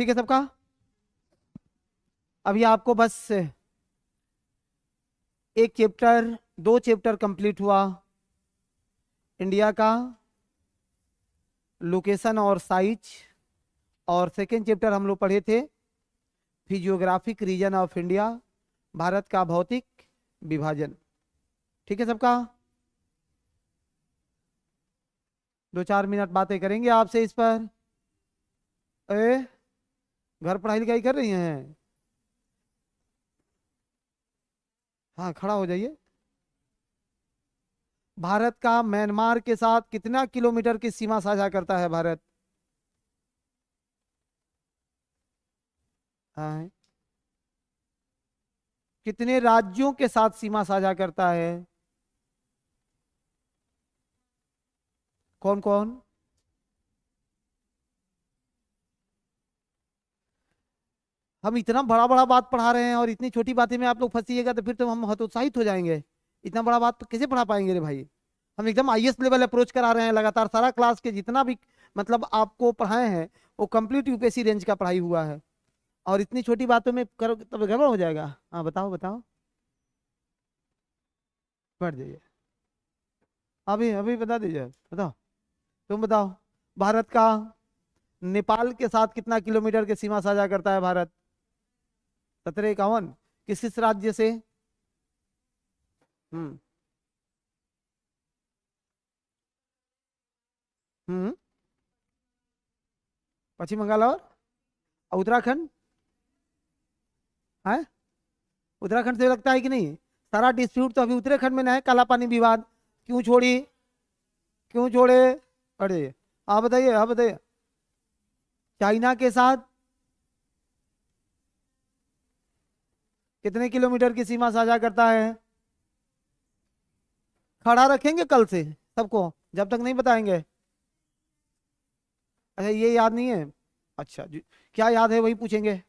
ठीक है सबका। अभी आपको बस एक चैप्टर, दो चैप्टर कंप्लीट हुआ। इंडिया का लोकेशन और साइज, और सेकेंड चैप्टर हम लोग पढ़े थे physiographic region of India, Bharat का भौतिक विभाजन। ठीक है सबका। 2-4 मिनट बातें करेंगे आपसे इस पर। ए, घर पढ़ाई लिखाई कर रही हैं? हाँ, खड़ा हो जाइए। भारत का म्यांमार के साथ कितना किलोमीटर की सीमा साझा करता है भारत? हाँ, कितने राज्यों के साथ सीमा साझा करता है? कौन कौन? हम इतना बड़ा बड़ा बात पढ़ा रहे हैं और इतनी छोटी बातें में आप लोग फंसीएगा तो फिर तो हम हतोत्साहित हो जाएंगे। इतना बड़ा बात तो कैसे पढ़ा पाएंगे रे भाई। हम एकदम आईएएस लेवल अप्रोच करा रहे हैं लगातार। सारा क्लास के जितना भी मतलब आपको पढ़ाए हैं वो कंप्लीट यूपीएससी रेंज का पढ़ाई हुआ है, और इतनी छोटी बातों में करो तब गड़बड़ हो जाएगा। हाँ बताओ बताओ। बैठ जाइए। अभी अभी बता दीजिए, बताओ। तुम बताओ। भारत का नेपाल के साथ कितना किलोमीटर की सीमा साझा करता है भारत? 1751। किस किस राज्य से? हम्म। हम्म। पश्चिम बंगाल और उत्तराखंड है। उत्तराखंड से लगता है कि नहीं? सारा डिस्प्यूट तो अभी उत्तराखंड में ना है, काला पानी विवाद। क्यों छोड़ी? क्यों छोड़े? अरे, आप बताइए, आप बताइए। चाइना के साथ कितने किलोमीटर की सीमा साझा करता है? खड़ा रखेंगे कल से सबको, जब तक नहीं बताएंगे। अच्छा, ये याद नहीं है? अच्छा जी। क्या याद है वही पूछेंगे।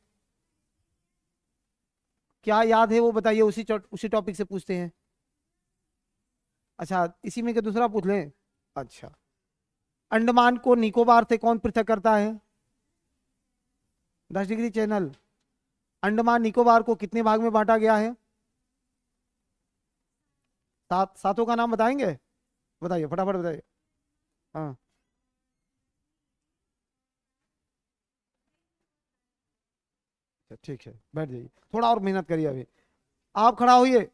क्या याद है वो बताइए, उसी टॉपिक से पूछते हैं। अच्छा, इसी में के दूसरा पूछ लें। अच्छा, अंडमान को निकोबार से कौन पृथक करता है? 10 डिग्री चैनल। अंडमान निकोबार को कितने भाग में बांटा गया है? सातों का नाम बताएंगे? बताइए फटाफट बताइए। हाँ। अच्छा, ठीक है, बैठ जाइए। थोड़ा और मेहनत करिए अभी। आप खड़ा होइए।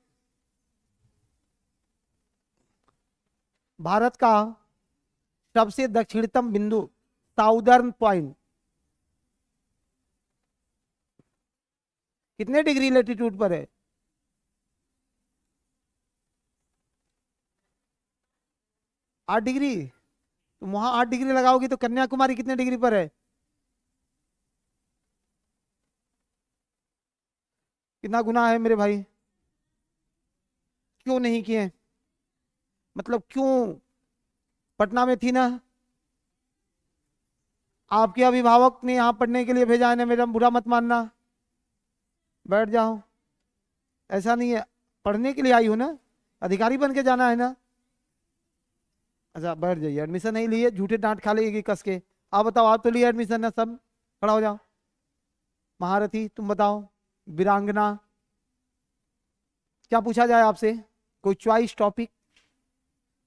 भारत का सबसे दक्षिणतम बिंदु, साउदर्न पॉइंट, कितने डिग्री लेटीट्यूड पर है? 8 डिग्री। तुम वहां 8 डिग्री लगाओगी तो कन्याकुमारी कितने डिग्री पर है? कितना गुना है मेरे भाई? क्यों नहीं किए? मतलब क्यों? पटना में थी ना। आपके अभिभावक ने यहाँ पढ़ने के लिए भेजा है ना, मेरा बुरा मत मानना। बैठ जाओ। ऐसा नहीं है, पढ़ने के लिए आई हो ना, अधिकारी बन के जाना है ना। अच्छा, बैठ जाइए। एडमिशन नहीं लिए, झूठे डांट खा लेगी कस के। आप बताओ, आप तो लिए एडमिशन ना सब? खड़ा हो जाओ। महारथी तुम बताओ। वीरांगना। क्या पूछा जाए आपसे? कोई चॉइस टॉपिक?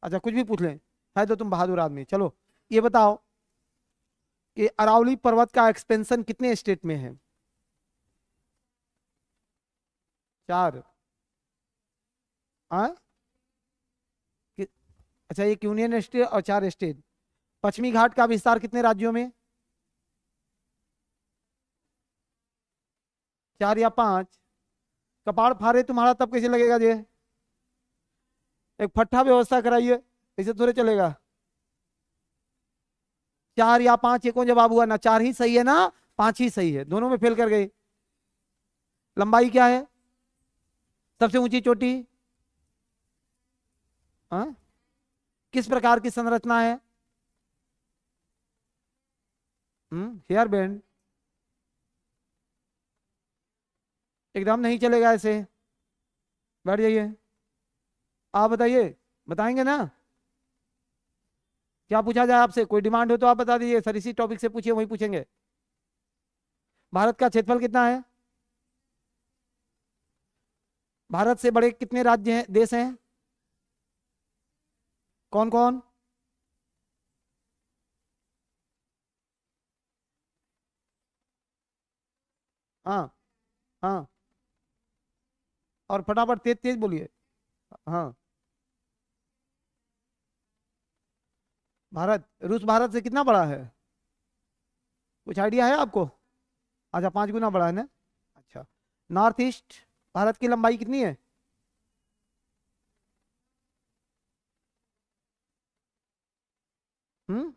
अच्छा, कुछ भी पूछ लें। है तो तुम बहादुर आदमी। चलो, ये बताओ कि अरावली पर्वत का एक्सपेंशन कितने स्टेट में है? 4। हाँ। कि- अच्छा, एक यूनियन स्टेट और 4 स्टेट। पश्चिमी घाट का विस्तार कितने राज्यों में? 4 या 5? कपाड़ फाड़े तुम्हारा तब कैसे लगेगा जे? एक फट्टा व्यवस्था कराइए, ऐसे थोड़े चलेगा। 4 या 5, ये कौन जवाब हुआ? ना 4 ही सही है ना 5 ही सही है, दोनों में फेल कर गए। लंबाई क्या है सबसे ऊंची चोटी? हाँ। किस प्रकार की संरचना है? Hair band. एकदम नहीं चलेगा ऐसे। बैठ जाइए। आप बताइए। बताएंगे ना? क्या पूछा जाए आपसे? कोई डिमांड हो तो आप बता दीजिए, सर इसी टॉपिक से पूछिए, वही पूछेंगे। भारत का क्षेत्रफल कितना है? भारत से बड़े कितने राज्य हैं, देश हैं? कौन कौन? हाँ हाँ, और फटाफट तेज तेज बोलिए। हाँ, भारत, रूस भारत से कितना बड़ा है? कुछ आइडिया है आपको? अच्छा, 5 गुना बड़ा है ना। अच्छा, नॉर्थ ईस्ट भारत की लंबाई कितनी है? हम्म,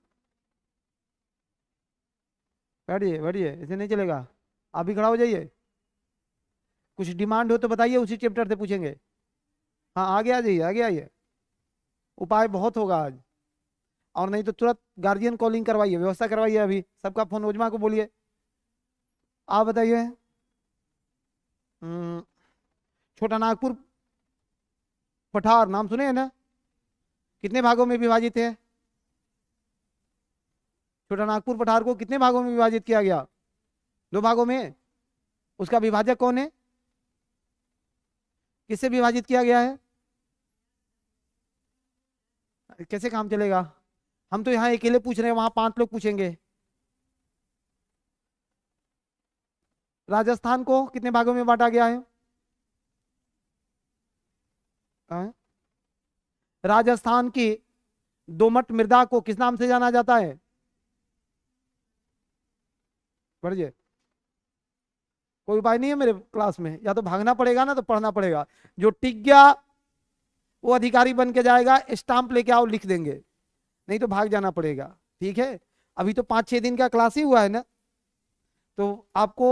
बैठिए बैठिए, ऐसे नहीं चलेगा। आप भी खड़ा हो जाइए। कुछ डिमांड हो तो बताइए, उसी चैप्टर से पूछेंगे। हाँ, आगे आ जाइए, आगे आइए। उपाय बहुत होगा आज। और नहीं तो तुरंत गार्जियन कॉलिंग करवाइए, व्यवस्था करवाइए, अभी सबका फोन उजमा को बोलिए। आप बताइए। हम्म, छोटा नागपुर पठार नाम सुने हैं ना? कितने भागों में विभाजित है? छोटा नागपुर पठार को कितने भागों में विभाजित किया गया? 2 भागों में। उसका विभाजक कौन है? किससे विभाजित किया गया है? कैसे काम चलेगा? हम तो यहाँ अकेले पूछ रहे हैं, वहां 5 लोग पूछेंगे। राजस्थान को कितने भागों में बांटा गया है? हाँ? राजस्थान की दोमट मृदा को किस नाम से जाना जाता है? बढ़िए। कोई उपाय नहीं है मेरे क्लास में, या तो भागना पड़ेगा ना तो पढ़ना पड़ेगा। जो टिक गया वो अधिकारी बन के जाएगा, स्टाम्प लेके आओ, लिख देंगे। नहीं तो भाग जाना पड़ेगा। ठीक है, अभी तो 5-6 दिन का क्लास ही हुआ है ना। तो आपको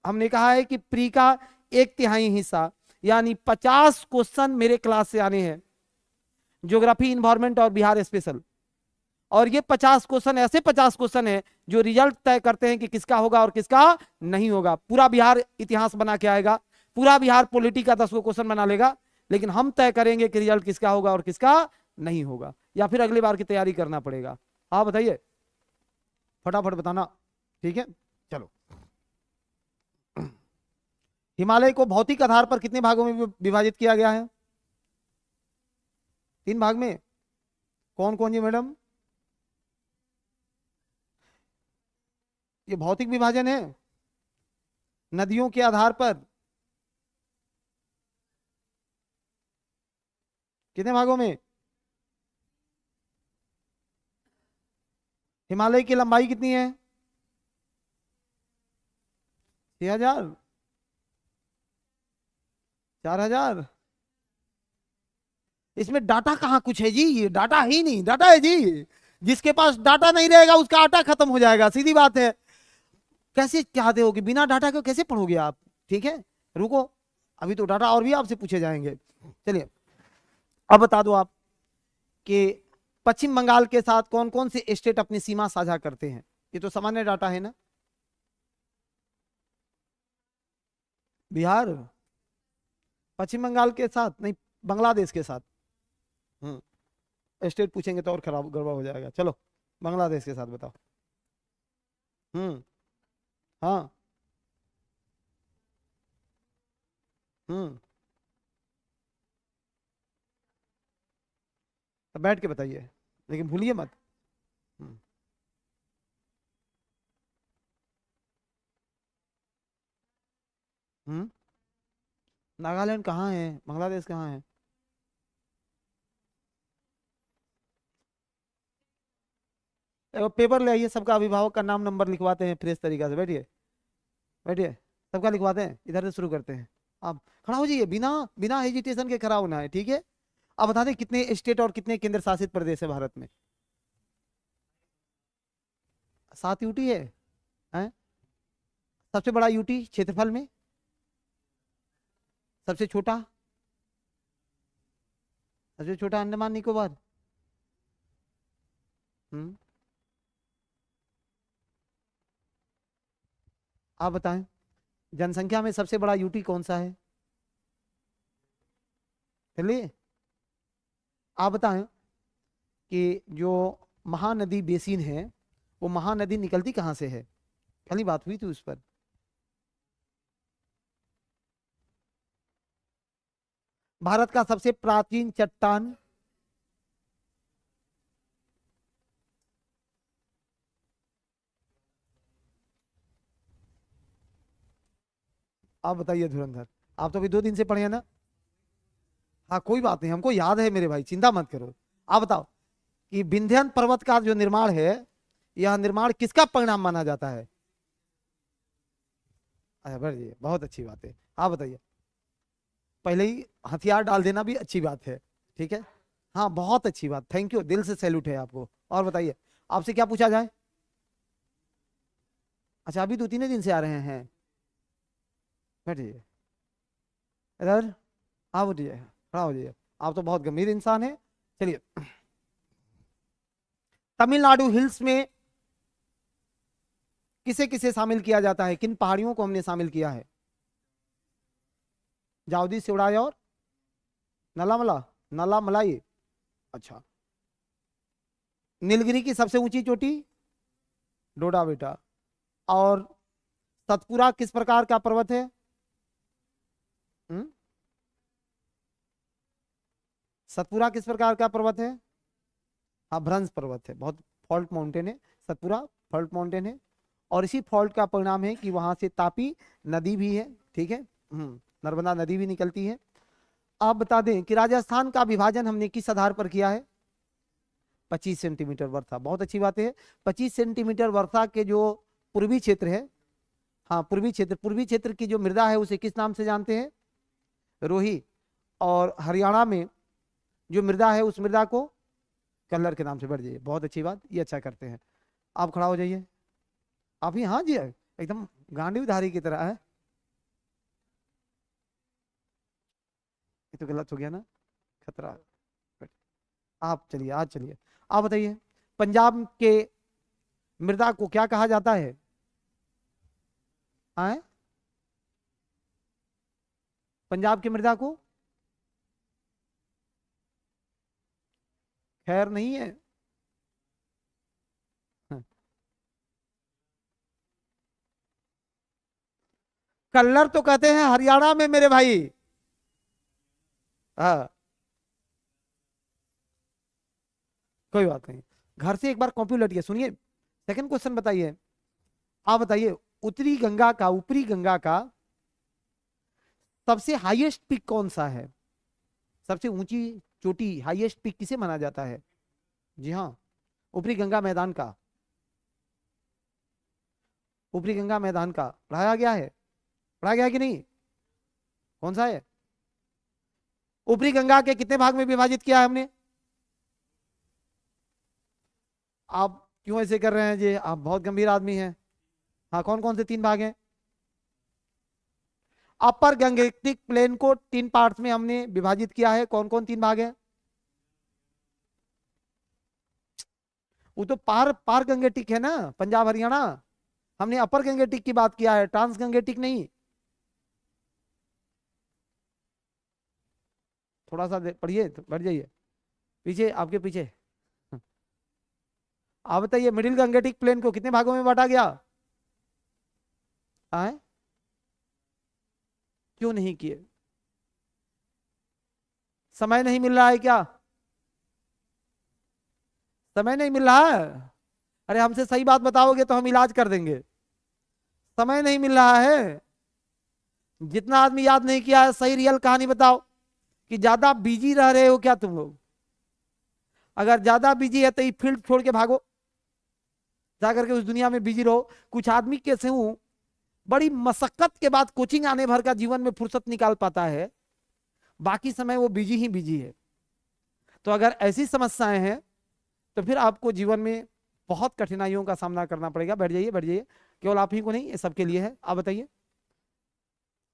हमने कहा है कि प्री का 1/3 हिस्सा यानी 50 क्वेश्चन मेरे क्लास से आने हैं, ज्योग्राफी, इन्वायरमेंट और बिहार स्पेशल। और ये 50 क्वेश्चन ऐसे 50 क्वेश्चन है जो रिजल्ट तय करते हैं कि किसका होगा और किसका नहीं होगा। पूरा बिहार इतिहास बना के आएगा, पूरा बिहार पॉलिटी का 10 क्वेश्चन बना लेगा, लेकिन हम तय करेंगे कि रिजल्ट किसका होगा और किसका नहीं होगा, या फिर अगली बार की तैयारी करना पड़ेगा। आप बताइए, फटाफट बताना। ठीक है, चलो। हिमालय को भौतिक आधार पर कितने भागों में विभाजित किया गया है? 3 भाग में। कौन कौन जी मैडम? ये भौतिक विभाजन है। नदियों के आधार पर कितने भागों में? हिमालय की लंबाई कितनी है? 6,000? 4,000? इसमें डाटा कहाँ कुछ है जी? ये डाटा ही नहीं, डाटा है जी। जिसके पास डाटा नहीं रहेगा उसका आटा खत्म हो जाएगा, सीधी बात है। कैसे चाहते हो कि बिना डाटा के कैसे पढ़ोगे आप? ठीक है, रुको, अभी तो डाटा और भी आपसे पूछे जाएंगे। चलिए, अब बता दो आप कि पश्चिम बंगाल के साथ कौन कौन से स्टेट अपनी सीमा साझा करते हैं? ये तो सामान्य डाटा है ना। बिहार पश्चिम बंगाल के साथ नहीं, बांग्लादेश के साथ। स्टेट पूछेंगे तो और खराब गड़बड़ हो जाएगा। चलो, बांग्लादेश के साथ बताओ। हम्म। हाँ। हम्म। तो बैठ के बताइए, लेकिन भूलिए मत। हम्म। हम्म, नागालैंड कहाँ है? बांग्लादेश कहाँ है? एगो पेपर ले आइए, सबका अभिभावक का नाम नंबर लिखवाते हैं फ्रेश तरीका से। बैठिए बैठिए, सबका लिखवाते हैं, इधर से शुरू करते हैं। आप खड़ा हो जाइए, बिना बिना हेजिटेशन के खड़ा होना है। ठीक है, आप बता दें कितने स्टेट और कितने केंद्र शासित प्रदेश है भारत में? 7 यूटी है। हैं? सबसे बड़ा यूटी क्षेत्रफल में? सबसे छोटा? सबसे छोटा अंडमान निकोबार। हम्म, आप बताएं, जनसंख्या में सबसे बड़ा यूटी कौन सा है? चलिए, आप बताएं कि जो महानदी बेसिन है, वो महानदी निकलती कहाँ से है? कल ही बात हुई थी उस पर। भारत का सबसे प्राचीन चट्टान? आप बताइए धुरंधर, आप तो अभी 2 दिन से पढ़े हैं ना। हाँ कोई बात नहीं, हमको याद है मेरे भाई, चिंता मत करो। आप बताओ कि विंध्याचल पर्वत का जो निर्माण है, यह निर्माण किसका परिणाम माना जाता है? अच्छा बढ़िए, बहुत अच्छी बात है। आप बताइए। पहले ही हथियार डाल देना भी अच्छी बात है, ठीक है। हाँ बहुत अच्छी बात, थैंक यू, दिल से सैल्यूट है आपको। और बताइए, आपसे क्या पूछा जाए? अच्छा अभी 2-3 दिन से आ रहे हैं, बैठिए इधर, आप उठिए, खड़ा हो जाइए। आप तो बहुत गंभीर इंसान है। चलिए, तमिलनाडु हिल्स में किसे किसे शामिल किया जाता है? किन पहाड़ियों को हमने शामिल किया है? जावदी, सिवड़ाई और नलामला, नलामलाई। अच्छा, नीलगिरी की सबसे ऊंची चोटी? डोडा बेटा। और सतपुरा किस प्रकार का पर्वत है? हम्म? सतपुरा किस प्रकार का पर्वत है? हाँ भ्रंश पर्वत है, बहुत फॉल्ट माउंटेन है सतपुरा, फॉल्ट माउंटेन है। और इसी फॉल्ट का परिणाम है कि वहां से तापी नदी भी है, ठीक है। नर्मदा नदी भी निकलती है। आप बता दें कि राजस्थान का विभाजन हमने किस आधार पर किया है? 25 सेंटीमीटर वर्षा, बहुत अच्छी बात है। 25 सेंटीमीटर वर्षा के जो पूर्वी क्षेत्र है, हाँ पूर्वी क्षेत्र की जो मृदा है उसे किस नाम से जानते हैं? रोही। और हरियाणा में जो मृदा है उस मृदा को कल्लर के नाम से। बढ़ जाइए, बहुत अच्छी बात, ये अच्छा करते हैं। आप खड़ा हो जाइए। आप ही, हाँ जी, एकदम गांडी धारी की तरह है। ये तो गलत हो गया ना, खतरा। आप चलिए, आज चलिए, आप बताइए, पंजाब के मृदा को क्या कहा जाता है? आए, पंजाब की मृदा को? खैर नहीं है। हाँ। कल्लर तो कहते हैं हरियाणा में मेरे भाई। हाँ कोई बात नहीं, घर से एक बार कॉपी उलटिए। सुनिए, सेकंड क्वेश्चन बताइए। आप बताइए, उत्तरी गंगा का, ऊपरी गंगा का सबसे हाईएस्ट पीक कौन सा है? सबसे ऊंची चोटी, हाईएस्ट पीक किसे माना जाता है? जी हाँ, ऊपरी गंगा मैदान का, ऊपरी गंगा मैदान का पढ़ाया गया है, पढ़ाया गया है कि नहीं? कौन सा है? ऊपरी गंगा के कितने भाग में विभाजित किया है हमने? आप क्यों ऐसे कर रहे हैं जी, आप बहुत गंभीर आदमी हैं। हाँ कौन कौन से 3 भाग हैं? अपर गंगेटिक प्लेन को 3 पार्ट्स में हमने विभाजित किया है, कौन कौन 3 भाग हैं? वो तो पार पार गंगेटिक है ना, पंजाब हरियाणा। हमने अपर गंगेटिक की बात किया है, ट्रांस गंगेटिक नहीं। थोड़ा सा पढ़िए तो बढ़ जाइए, पीछे, आपके पीछे। आप बताइए, मिडिल गंगेटिक प्लेन को कितने भागों में बांटा गया? आए, क्यों नहीं किए? समय नहीं मिल रहा है क्या? समय नहीं मिल रहा है? अरे हमसे सही बात बताओगे तो हम इलाज कर देंगे। समय नहीं मिल रहा है। जितना आदमी याद नहीं किया है, सही रियल कहानी बताओ कि ज्यादा बिजी रह रहे हो क्या तुम लोग? अगर ज्यादा बिजी है तो ये फील्ड छोड़ के भागो, जाकर के उस दुनिया में बिजी रहो। कुछ आदमी कैसे हूं, बड़ी मशक्कत के बाद कोचिंग आने भर का जीवन में फुर्सत निकाल पाता है, बाकी समय वो बिजी ही बिजी है। तो अगर ऐसी समस्याएं हैं तो फिर आपको जीवन में बहुत कठिनाइयों का सामना करना पड़ेगा। बैठ जाइए, बैठ जाइए, केवल आप ही को नहीं, ये सबके लिए है। आप बताइए,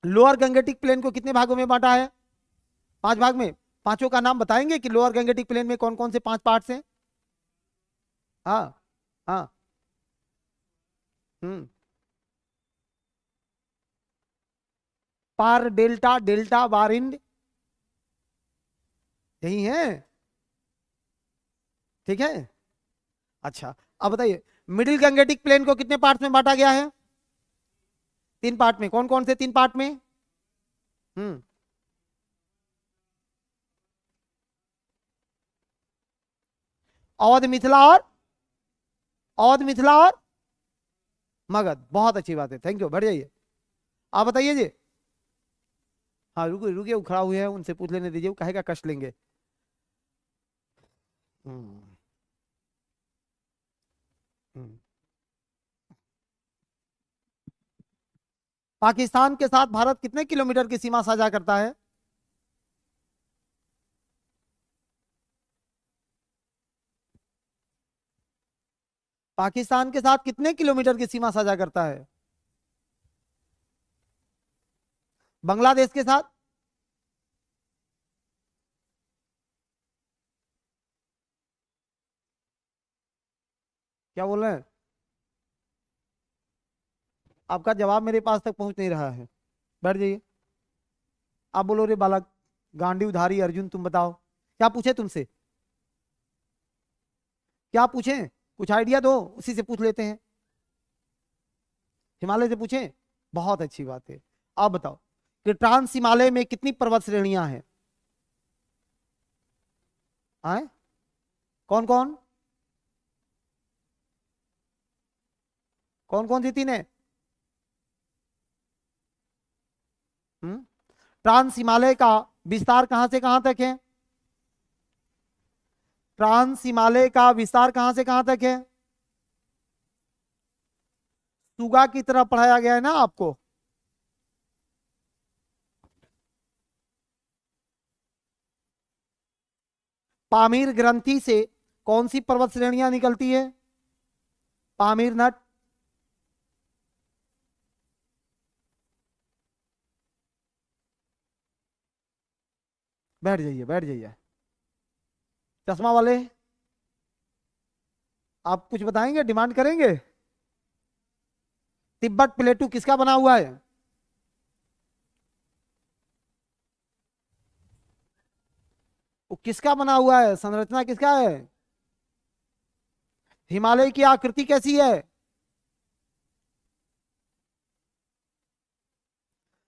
लोअर गंगेटिक प्लेन को कितने भागों में बांटा है? 5 भाग में। पांचों का नाम बताएंगे कि लोअर गंगेटिक प्लेन में कौन कौन से 5 पार्ट्स हैं? हाँ हाँ। हम्म। पार, डेल्टा, डेल्टा बारिंड, यही है, ठीक है। अच्छा अब बताइए, मिडिल गंगेटिक प्लेन को कितने पार्ट्स में बांटा गया है? 3 पार्ट में। कौन कौन से 3 पार्ट में? हम्म। अवध, मिथिला और अवध, मिथिला और मगध। बहुत अच्छी बात है, थैंक यू, बढ़ जाइए। आप बताइए जी। हाँ रुकिए रुकिए, वो खड़ा हुए हैं, उनसे पूछ लेने दीजिए, वो काहे का कष्ट लेंगे। हम्म, हम्म। पाकिस्तान के साथ भारत कितने किलोमीटर की सीमा साझा करता है? पाकिस्तान के साथ कितने किलोमीटर की सीमा साझा करता है? बांग्लादेश के साथ? क्या बोल रहे हैं? आपका जवाब मेरे पास तक पहुंच नहीं रहा है। बैठ जाइए। आप बोलो रे बालक, गांडीवधारी अर्जुन, तुम बताओ क्या पूछे तुमसे? क्या पूछें? कुछ आइडिया दो, उसी से पूछ लेते हैं। हिमालय से पूछें? बहुत अच्छी बात है। आप बताओ कि ट्रांस हिमालय में कितनी पर्वत श्रेणियां हैं? आए? कौन कौन? कौन कौन सी तीन है? हम्म। ट्रांस हिमालय का विस्तार कहां से कहां तक है? ट्रांस हिमालय का विस्तार कहां से कहां तक है? सुगा की तरह पढ़ाया गया है ना आपको। पामीर ग्रंथि से कौन सी पर्वत श्रेणियां निकलती है? पामीर नट। बैठ जाइए, बैठ जाइए। चश्मा वाले, आप कुछ बताएंगे, डिमांड करेंगे? तिब्बत प्लेटू किसका बना हुआ है? वो किसका बना हुआ है? संरचना किसका है? हिमालय की आकृति कैसी है?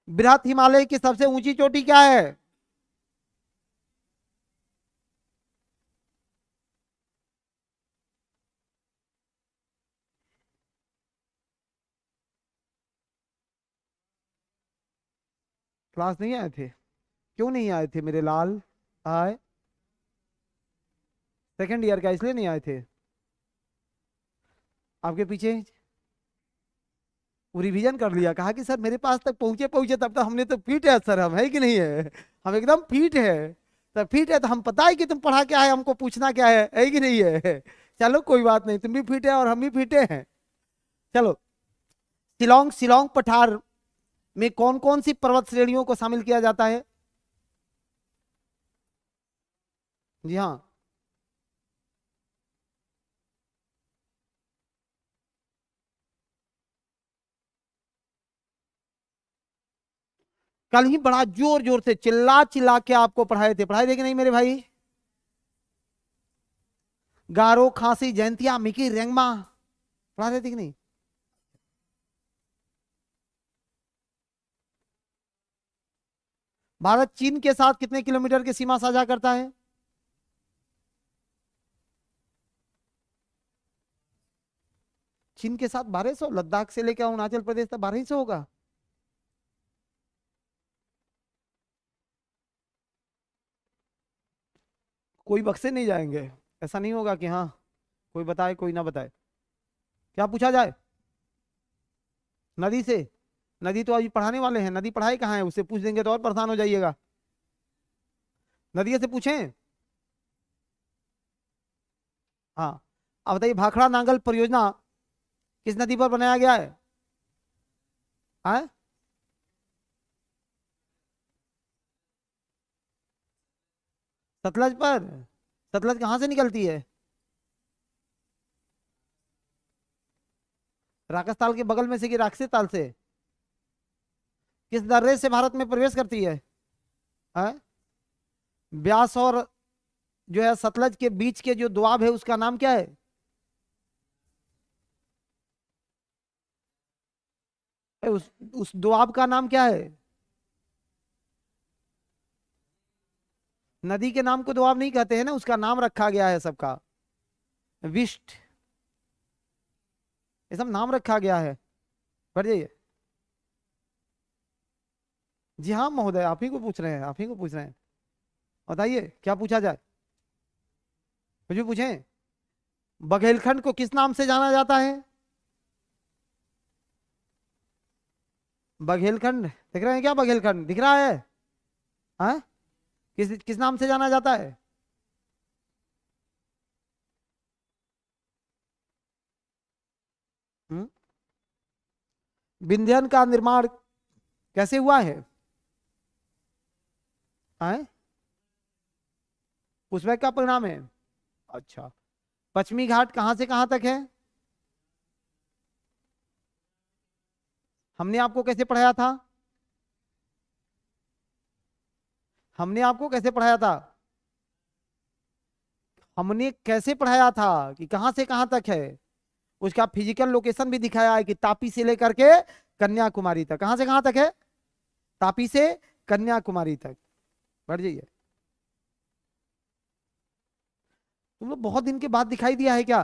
बृहत हिमालय की सबसे ऊंची चोटी क्या है? क्लास नहीं आए थे? क्यों नहीं आए थे मेरे लाल? आए? सेकंड ईयर का इसलिए नहीं आए थे? आपके पीछे वो रिवीजन कर लिया, कहा कि सर मेरे पास तक पहुंचे पहुंचे तब तक हमने तो फिट है सर, हम है कि नहीं है? हम एकदम फिट है। तो फिट है तो हम पता है कि तुम पढ़ा क्या है, हमको पूछना क्या है कि नहीं है? चलो कोई बात नहीं, तुम भी फिट है और हम भी फिट हैं। चलो, शिलोंग शिलोंग पठार में कौन कौन सी पर्वत श्रेणियों को शामिल किया जाता है? जी हाँ। कल ही बड़ा जोर जोर से चिल्ला चिल्ला के आपको पढ़ाए थे कि नहीं मेरे भाई? गारो, खांसी, जयंतिया, मिकी, रेंगमा पढ़ा रहे थे कि नहीं? भारत चीन के साथ कितने किलोमीटर की सीमा साझा करता है? चीन के साथ 1200, लद्दाख से लेकर अरुणाचल प्रदेश तक 1200 होगा। कोई बक्से नहीं जाएंगे। ऐसा नहीं होगा कि हाँ कोई बताए कोई ना बताए। क्या पूछा जाए? नदी से? नदी तो अभी पढ़ाने वाले हैं, नदी पढ़ाई कहाँ है, उससे पूछ देंगे तो और परेशान हो जाइएगा। नदी से पूछें? हाँ। अब बताइए, भाखड़ा नांगल परियोजना किस नदी पर बनाया गया है? हाँ? सतलज पर? सतलज कहाँ से निकलती है? राजस्थान के बगल में से कि राक्षसी ताल से? किस दर्रे से भारत में प्रवेश करती है? हाँ? ब्यास और जो है सतलज के बीच के जो दोआब है उसका नाम क्या है? उस दोआब का नाम क्या है? नदी के नाम को दोआब नहीं कहते हैं ना, उसका नाम रखा गया है सबका। विष्ट, ये सब नाम रखा गया है। बढ़ जाइए। जी हाँ महोदय, आप ही को पूछ रहे हैं, आप ही को पूछ रहे हैं। बताइए क्या पूछा जाए, कुछ भी पूछें। बघेलखंड को किस नाम से जाना जाता है? बघेलखंड दिख रहे हैं क्या? बघेलखंड दिख रहा है? हाँ, किस किस नाम से जाना जाता है? हम्म? विंध्यन का निर्माण कैसे हुआ है? हाँ, पुष्पैक का परिणाम है। अच्छा, पश्चिमी घाट कहां से कहां तक है? हमने आपको कैसे पढ़ाया था? हमने आपको कैसे पढ़ाया था? हमने कैसे पढ़ाया था कि कहां से कहां तक है? उसका फिजिकल लोकेशन भी दिखाया है कि तापी से लेकर के कन्याकुमारी तक। कहां से कहां तक है? तापी से कन्याकुमारी तक। बढ़ जाइए। तुम लोग बहुत दिन के बाद दिखाई दिया है क्या?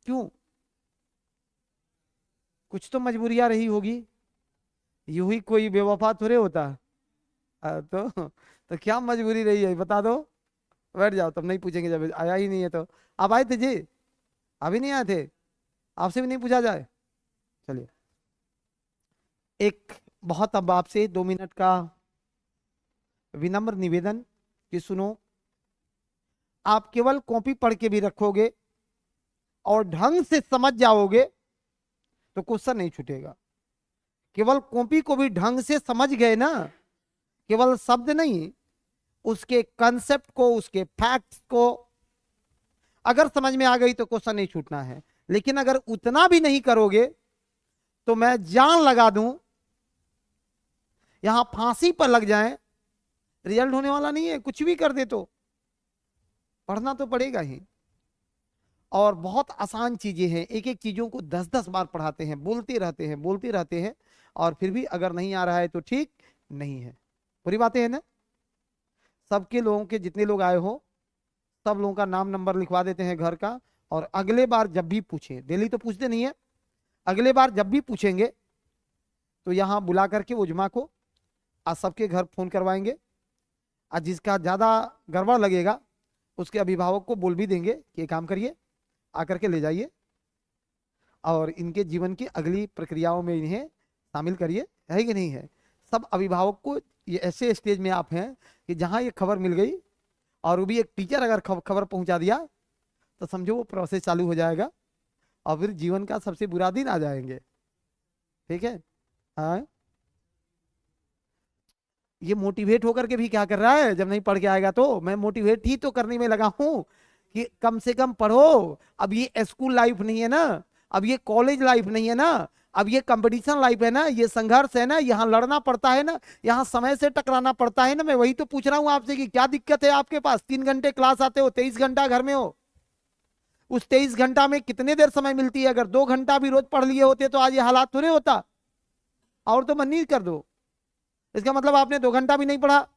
क्यों? कुछ तो मजबूरियां रही होगी। यूं ही कोई बेवफा थोड़े होता। तो क्या मजबूरी रही है बता दो। बैठ जाओ, तब नहीं पूछेंगे जब आया ही नहीं है तो। आप आए थे जी? अभी नहीं आए थे? आपसे भी नहीं पूछा जाए? चलिए, एक बहुत अब आपसे 2 मिनट का विनम्र निवेदन कि सुनो। आप केवल कॉपी पढ़ के भी रखोगे और ढंग से समझ जाओगे तो क्वेश्चन नहीं छूटेगा। केवल कॉपी को भी ढंग से समझ गए ना, केवल शब्द नहीं, उसके कंसेप्ट को, उसके फैक्ट्स को अगर समझ में आ गई तो क्वेश्चन नहीं छूटना है। लेकिन अगर उतना भी नहीं करोगे तो मैं जान लगा दूं, यहां फांसी पर लग जाए, रिजल्ट होने वाला नहीं है। कुछ भी कर दे तो पढ़ना तो पड़ेगा ही। और बहुत आसान चीजें हैं, एक एक चीजों को 10-10 बार पढ़ाते हैं, बोलते रहते हैं, बोलते रहते हैं। और फिर भी अगर नहीं आ रहा है तो ठीक नहीं है। पूरी बातें है ना? सबके लोगों के जितने लोग आए हो, सब लोगों का नाम नंबर लिखवा देते हैं घर का। और अगले बार जब भी पूछे, डेली तो पूछते नहीं है, अगले बार जब भी पूछेंगे तो यहाँ बुला करके उजमा को आज सबके घर फोन करवाएंगे। आज जिसका ज्यादा गड़बड़ लगेगा उसके अभिभावक को बोल भी देंगे कि ये काम करिए, आकर के ले जाइए और इनके जीवन की अगली प्रक्रियाओं में इन्हें शामिल करिए। है कि नहीं है? सब अभिभावक को ये ऐसे स्टेज में आप हैं कि जहां ये खबर मिल गई और वो भी एक टीचर अगर खबर पहुंचा दिया तो समझो वो प्रोसेस चालू हो जाएगा और फिर जीवन का सबसे बुरा दिन आ जाएंगे। ठीक है? हाँ, ये मोटिवेट होकर के भी क्या कर रहा है? जब नहीं पढ़ के आएगा तो मैं मोटिवेट ही तो करने में लगा हूं कि कम से कम पढ़ो। अब ये स्कूल लाइफ नहीं है ना, अब ये कॉलेज लाइफ नहीं है ना, अब ये कंपटीशन लाइफ है ना, ये संघर्ष है ना, यहाँ लड़ना पड़ता है ना, यहाँ समय से टकराना पड़ता है ना। मैं वही तो पूछ रहा हूँ आपसे कि क्या दिक्कत है आपके पास? 3 घंटे क्लास आते हो, 23 घंटा घर में हो। उस 23 घंटा में कितने देर समय मिलती है? अगर 2 घंटा भी रोज पढ़ लिए होते तो आज ये हालात थोड़े होता। और तो मन्नी कर दो, इसका मतलब आपने 2 घंटा भी नहीं पढ़ा।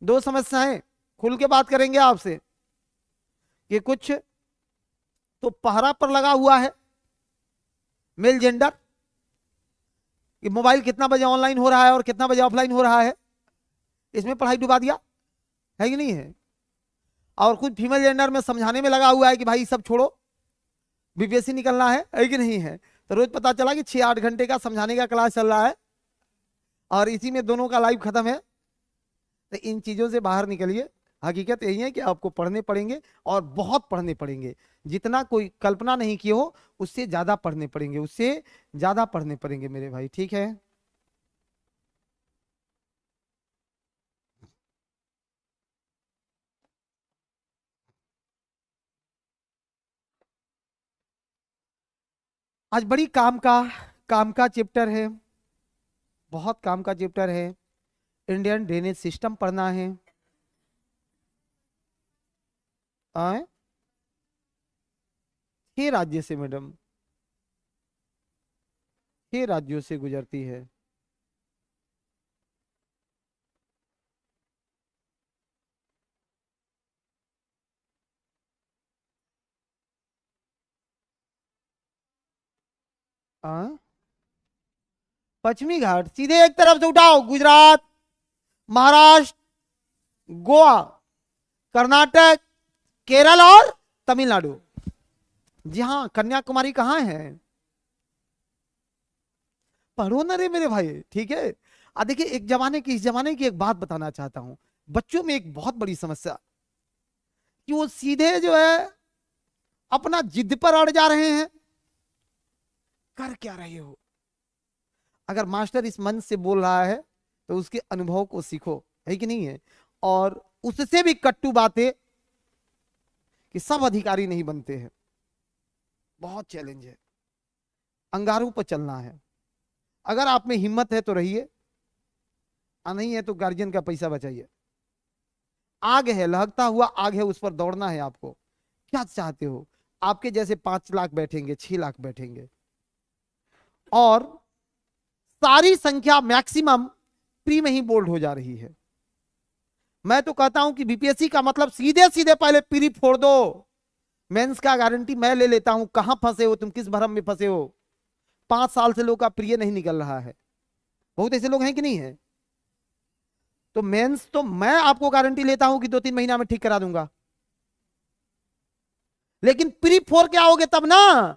दो समस्याएं खुल के बात करेंगे आपसे कि कुछ तो पहरा पर लगा हुआ है, मेल जेंडर, कि मोबाइल कितना बजे ऑनलाइन हो रहा है और कितना बजे ऑफलाइन हो रहा है, इसमें पढ़ाई डुबा दिया। है कि नहीं है? और कुछ फीमेल जेंडर में समझाने में लगा हुआ है कि भाई सब छोड़ो, बीपीएससी निकलना है कि नहीं है? तो रोज पता चला कि 6-8 घंटे का समझाने का क्लास चल रहा है और इसी में दोनों का लाइफ खत्म है। तो इन चीजों से बाहर निकलिए। हकीकत यही है कि आपको पढ़ने पड़ेंगे और बहुत पढ़ने पड़ेंगे। जितना कोई कल्पना नहीं की हो उससे ज्यादा पढ़ने पड़ेंगे, उससे ज्यादा पढ़ने पड़ेंगे मेरे भाई। ठीक है? आज बड़ी काम का चैप्टर है, बहुत काम का चैप्टर है। इंडियन ड्रेनेज सिस्टम पढ़ना है। आए 6 राज्य से मैडम, 6 राज्यों से गुजरती है। हाँ? पश्चिमी घाट सीधे एक तरफ से उठाओ, गुजरात, महाराष्ट्र, गोवा, कर्नाटक, केरल और तमिलनाडु। जी हाँ, कन्याकुमारी कहाँ है? पढ़ो ना रे मेरे भाई, ठीक है। देखिए, एक जमाने की, इस जमाने की एक बात बताना चाहता हूं। बच्चों में एक बहुत बड़ी समस्या कि वो सीधे जो है अपना जिद पर अड़ जा रहे हैं। कर क्या रहे हो? अगर मास्टर इस मंच से बोल रहा है तो उसके अनुभव को सीखो, है कि नहीं है? और उससे भी कट्टू बातें कि सब अधिकारी नहीं बनते हैं, बहुत चैलेंज है, अंगारों पर चलना है। अगर आप में हिम्मत है तो रहिए, नहीं है तो गार्जियन का पैसा बचाइए। आग है, लहकता हुआ आग है, उस पर दौड़ना है आपको। क्या चाहते हो? आपके जैसे 5 लाख बैठेंगे, 6 लाख बैठेंगे, और सारी संख्या मैक्सिमम प्री में ही बोल्ड हो जा रही है। मैं तो कहता हूं कि बीपीएससी का मतलब सीधे सीधे पहले प्री फोड़ दो। मेंस का गारंटी मैं ले लेता हूं। कहां फंसे हो तुम, किस भरम में फंसे हो? 5 साल से लोग का प्रिय नहीं निकल रहा है, बहुत ऐसे लोग हैं कि नहीं है? तो मेंस तो मैं आपको गारंटी लेता हूं कि 2-3 महीना में ठीक करा दूंगा, लेकिन प्री फोर क्या होगे तब ना।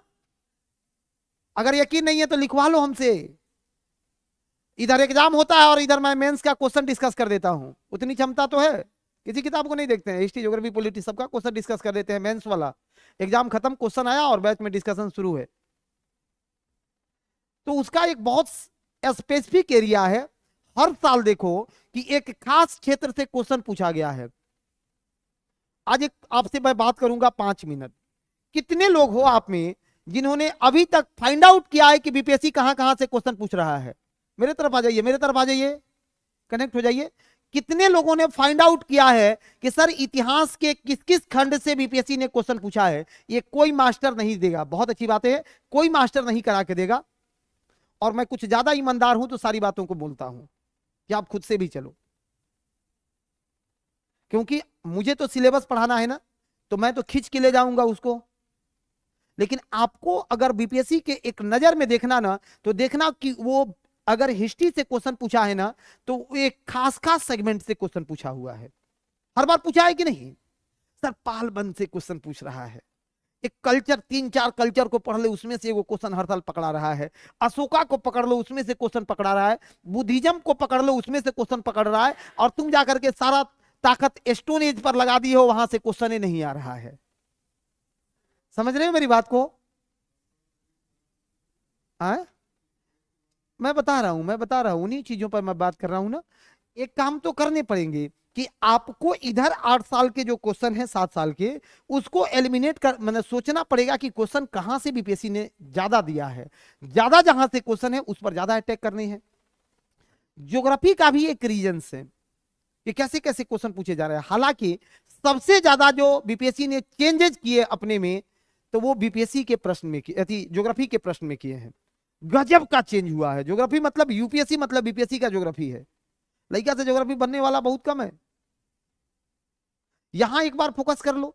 अगर यकीन नहीं है तो लिखवा लो हमसे। इधर एग्जाम होता है और इधर मैं मेंस का क्वेश्चन डिस्कस कर देता हूं। उतनी क्षमता तो है, किसी किताब को नहीं देखते हैं, हिस्ट्री, ज्योग्राफी, पॉलिटिक्स सबका क्वेश्चन डिस्कस कर देते हैं। मेंस वाला एग्जाम खत्म, क्वेश्चन आया और बैच में डिस्कशन शुरू है। तो उसका एक बहुत स्पेसिफिक एरिया है। हर साल देखो कि एक खास क्षेत्र से क्वेश्चन पूछा गया है। आज एक आपसे मैं बात करूंगा 5 मिनट। कितने लोग हो आप में जिन्होंने अभी तक फाइंड आउट किया है कि बीपीएससी कहां कहां से क्वेश्चन पूछ रहा है? मेरे तरफ आ जाइए, मेरे तरफ आ जाइए, कनेक्ट हो जाइए। कितने लोगों ने फाइंड आउट किया है कि सर इतिहास के किस किस खंड से बीपीएससी ने क्वेश्चन पूछा है? ये कोई मास्टर नहीं देगा। बहुत अच्छी बात है, कोई मास्टर नहीं करा के देगा। और मैं कुछ ज्यादा ईमानदार हूं तो सारी बातों को बोलता हूं कि आप खुद से भी चलो, क्योंकि मुझे तो सिलेबस पढ़ाना है ना, तो मैं तो खींच के ले जाऊंगा उसको। लेकिन आपको अगर बीपीएससी के एक नजर में देखना ना, तो देखना कि वो अगर हिस्ट्री से क्वेश्चन पूछा है ना, तो एक खास खास सेगमेंट से क्वेश्चन पूछा हुआ है। हर बार पूछा है कि नहीं? सर पालबन से क्वेश्चन पूछ रहा है, एक कल्चर, 3-4 कल्चर को पढ़ ले, उसमें से वो क्वेश्चन हर साल पकड़ा रहा है। अशोका को पकड़ लो, उसमें से क्वेश्चन पकड़ा रहा है। बुद्धिज्म को पकड़ लो, उसमें से क्वेश्चन पकड़ रहा है। और तुम जाकर के सारा ताकत स्टोन एज पर लगा दी हो, वहां से क्वेश्चन ही नहीं आ रहा है। समझ रहे हो मेरी बात को? हाँ, मैं बता रहा हूं, उन्हीं चीजों पर मैं बात कर रहा हूं ना। एक काम तो करने पड़ेंगे कि आपको इधर 8 साल के जो क्वेश्चन है, 7 साल के, उसको एलिमिनेट कर, मतलब सोचना पड़ेगा कि क्वेश्चन कहां से बीपीएससी ने ज्यादा दिया है। ज्यादा जहां से क्वेश्चन है उस पर ज्यादा अटैक करने हैं। ज्योग्राफी का भी एक रीजन है कि कैसे कैसे क्वेश्चन पूछे जा रहे हैं। हालांकि सबसे ज्यादा जो बीपीएससी ने चेंजेस किए अपने में, तो वो बीपीएससी के प्रश्न में किए, ज्योग्राफी के प्रश्न में किए हैं। गजब का चेंज हुआ है। ज्योग्राफी मतलब यूपीएससी मतलब बीपीएससी का ज्योग्राफी है। लड़का से ज्योग्राफी बनने वाला बहुत कम है। यहां एक बार फोकस कर लो,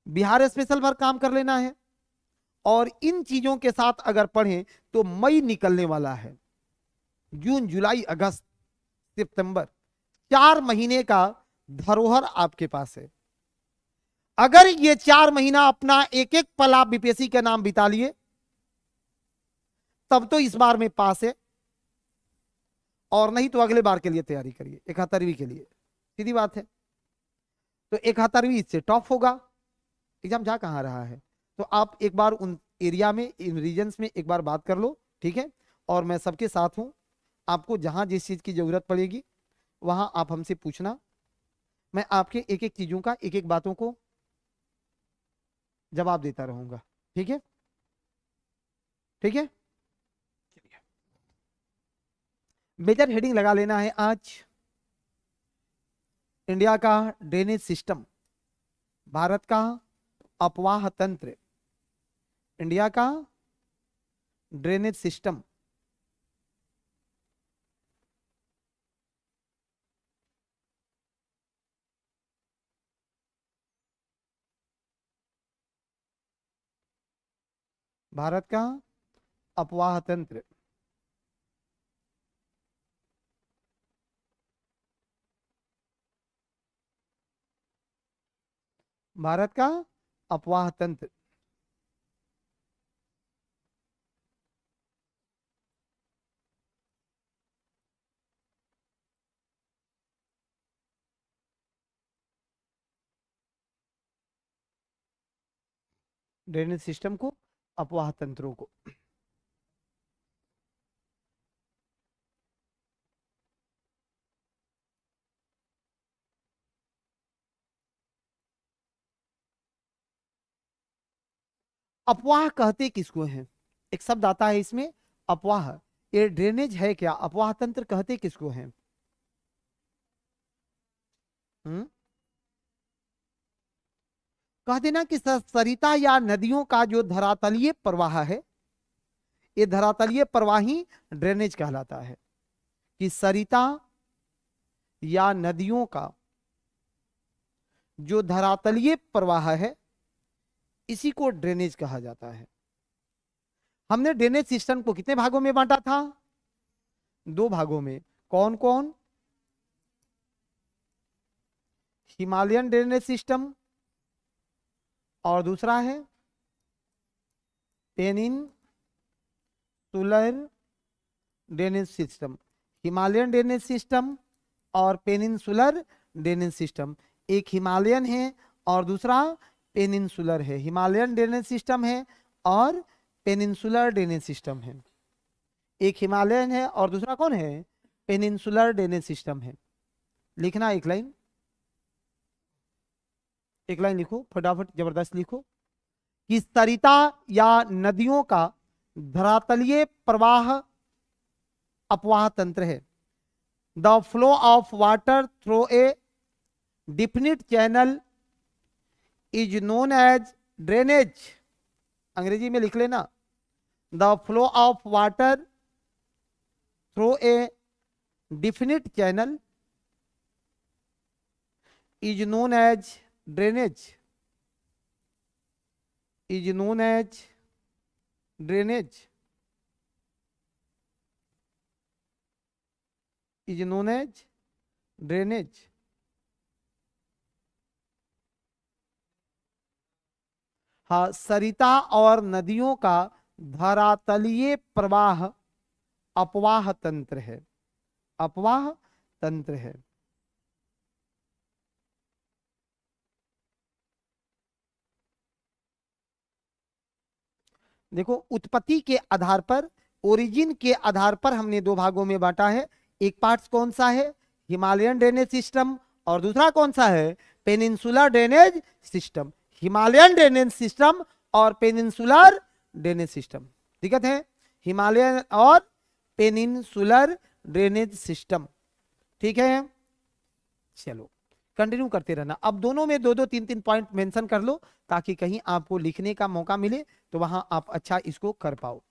बिहार स्पेशल पर काम कर लेना है। और इन चीजों के साथ अगर पढ़ें तो मई निकलने वाला है, जून, जुलाई, अगस्त, सितंबर, 4 महीने का धरोहर आपके पास है। अगर ये 4 महीना अपना एक एक पल आप बीपीएससी के नाम बिता लिए, तब तो इस बार में पास है, और नहीं तो अगले बार के लिए तैयारी करिए, 71वीं के लिए। सीधी बात है। तो 71वीं इससे टॉप होगा। एग्जाम जा कहाँ रहा है? तो आप एक बार उन एरिया में, इन रीजन्स में एक बार बात कर लो, ठीक है? और मैं सबके साथ हूं। आपको जहां जिस चीज की जरूरत पड़ेगी वहां आप हमसे पूछना। मैं आपके एक एक चीजों का, एक एक बातों को जवाब देता रहूंगा। ठीक है? ठीक है, मेजर हेडिंग लगा लेना है आज, इंडिया का ड्रेनेज सिस्टम, भारत का अपवाह तंत्र, इंडिया का ड्रेनेज सिस्टम। भारत का अपवाह तंत्र। भारत का अपवाह तंत्र। ड्रेनेज सिस्टम को, अपवाह तंत्रों को। अपवाह कहते किसको हैं? एक शब्द आता है इसमें, अपवाह। ये ड्रेनेज है क्या? अपवाह तंत्र कहते किसको हैं? कह देना कि सरिता या नदियों का जो धरातलीय प्रवाह है, ये धरातलीय प्रवाह ही ड्रेनेज कहलाता है। कि सरिता या नदियों का जो धरातलीय प्रवाह है, इसी को ड्रेनेज कहा जाता है। हमने ड्रेनेज सिस्टम को कितने भागों में बांटा था? 2 भागों में। कौन कौन? हिमालयन ड्रेनेज सिस्टम और दूसरा है peninsular drainage system. Himalayan drainage system और पेनिनसुलर ड्रेनेज सिस्टम। एक हिमालयन है और दूसरा पेनिनसुलर है। हिमालयन ड्रेनेज सिस्टम है और पेनिनसुलर ड्रेनेज सिस्टम है। एक हिमालयन है और दूसरा कौन है? पेनिनसुलर ड्रेनेज सिस्टम है। लिखना एक लाइन, एक लाइन लिखो फटाफट, जबरदस्त लिखो कि सरिता या नदियों का धरातलीय प्रवाह अपवाह तंत्र है। The flow of water through a definite channel is known as drainage. अंग्रेजी में लिख लेना, the flow of water through a definite channel is known as drainage. Is known as drainage. Is known as drainage. हाँ, सरिता और नदियों का धरातलीय प्रवाह अपवाह तंत्र है। अपवाह तंत्र है। देखो, उत्पत्ति के आधार पर, ओरिजिन के आधार पर हमने 2 भागों में बांटा है। एक पार्ट कौन सा है? हिमालयन ड्रेनेज सिस्टम, और दूसरा कौन सा है? Peninsular drainage system. Himalayan drainage system और पेनिनसुलर ड्रेनेज सिस्टम, दिक्कत है? हिमालयन और पेनिनसुलर ड्रेनेज सिस्टम, ठीक है? चलो कंटिन्यू करते रहना। अब दोनों में 2-2, 3-3 पॉइंट मेंशन कर लो, ताकि कहीं आपको लिखने का मौका मिले तो वहां आप अच्छा इसको कर पाओ।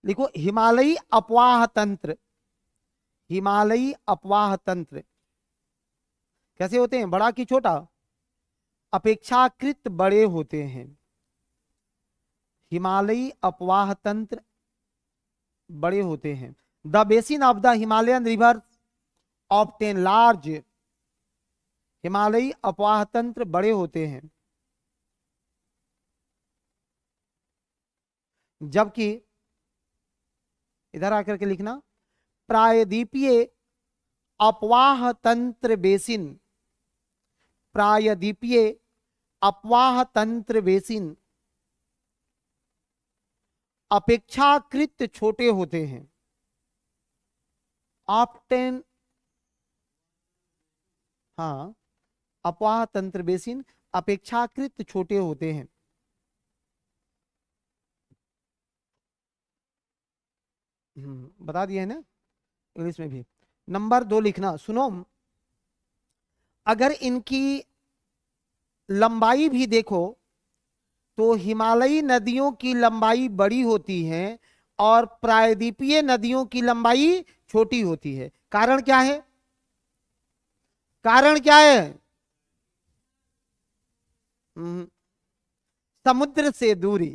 लिखो, हिमालयी अपवाह तंत्र। हिमालयी अपवाह तंत्र कैसे होते हैं? बड़ा कि छोटा? अपेक्षाकृत बड़े होते हैं। हिमालयी अपवाह तंत्र बड़े होते हैं। The basin of the Himalayan river obtain large. हिमालयी अपवाह तंत्र बड़े होते हैं, जबकि इधर आकर के लिखना, प्रायद्वीपीय अपवाह तंत्र बेसिन। प्रायद्वीपीय अपवाह तंत्र बेसिन अपेक्षाकृत छोटे होते हैं। ऑप्टेन, हाँ, अपवाह तंत्र बेसिन अपेक्षाकृत छोटे होते हैं। बता दिया है ना इंग्लिश में भी। नंबर 2 लिखना, सुनो, अगर इनकी लंबाई भी देखो तो हिमालयी नदियों की लंबाई बड़ी होती है और प्रायद्वीपीय नदियों की लंबाई छोटी होती है। कारण क्या है? कारण क्या है? हम्म, समुद्र से दूरी।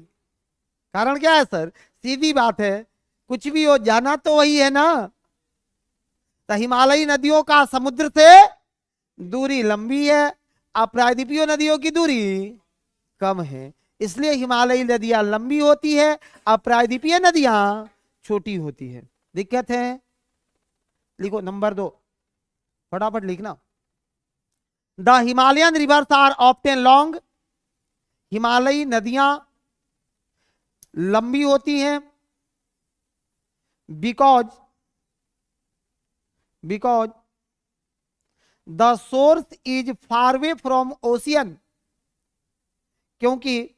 कारण क्या है सर? सीधी बात है, कुछ भी हो जाना तो वही है ना। तो हिमालयी नदियों का समुद्र से दूरी लंबी है, अप्रायद्वीपीय नदियों की दूरी कम है। इसलिए हिमालयी नदियां लंबी होती है, अप्रायद्वीपीय नदियां छोटी होती है। दिक्कत है? लिखो नंबर 2, फटाफट लिखना। The Himalayan rivers are often long. हिमालयी नदियां लंबी होती हैं because because the source is far way from ocean. क्योंकि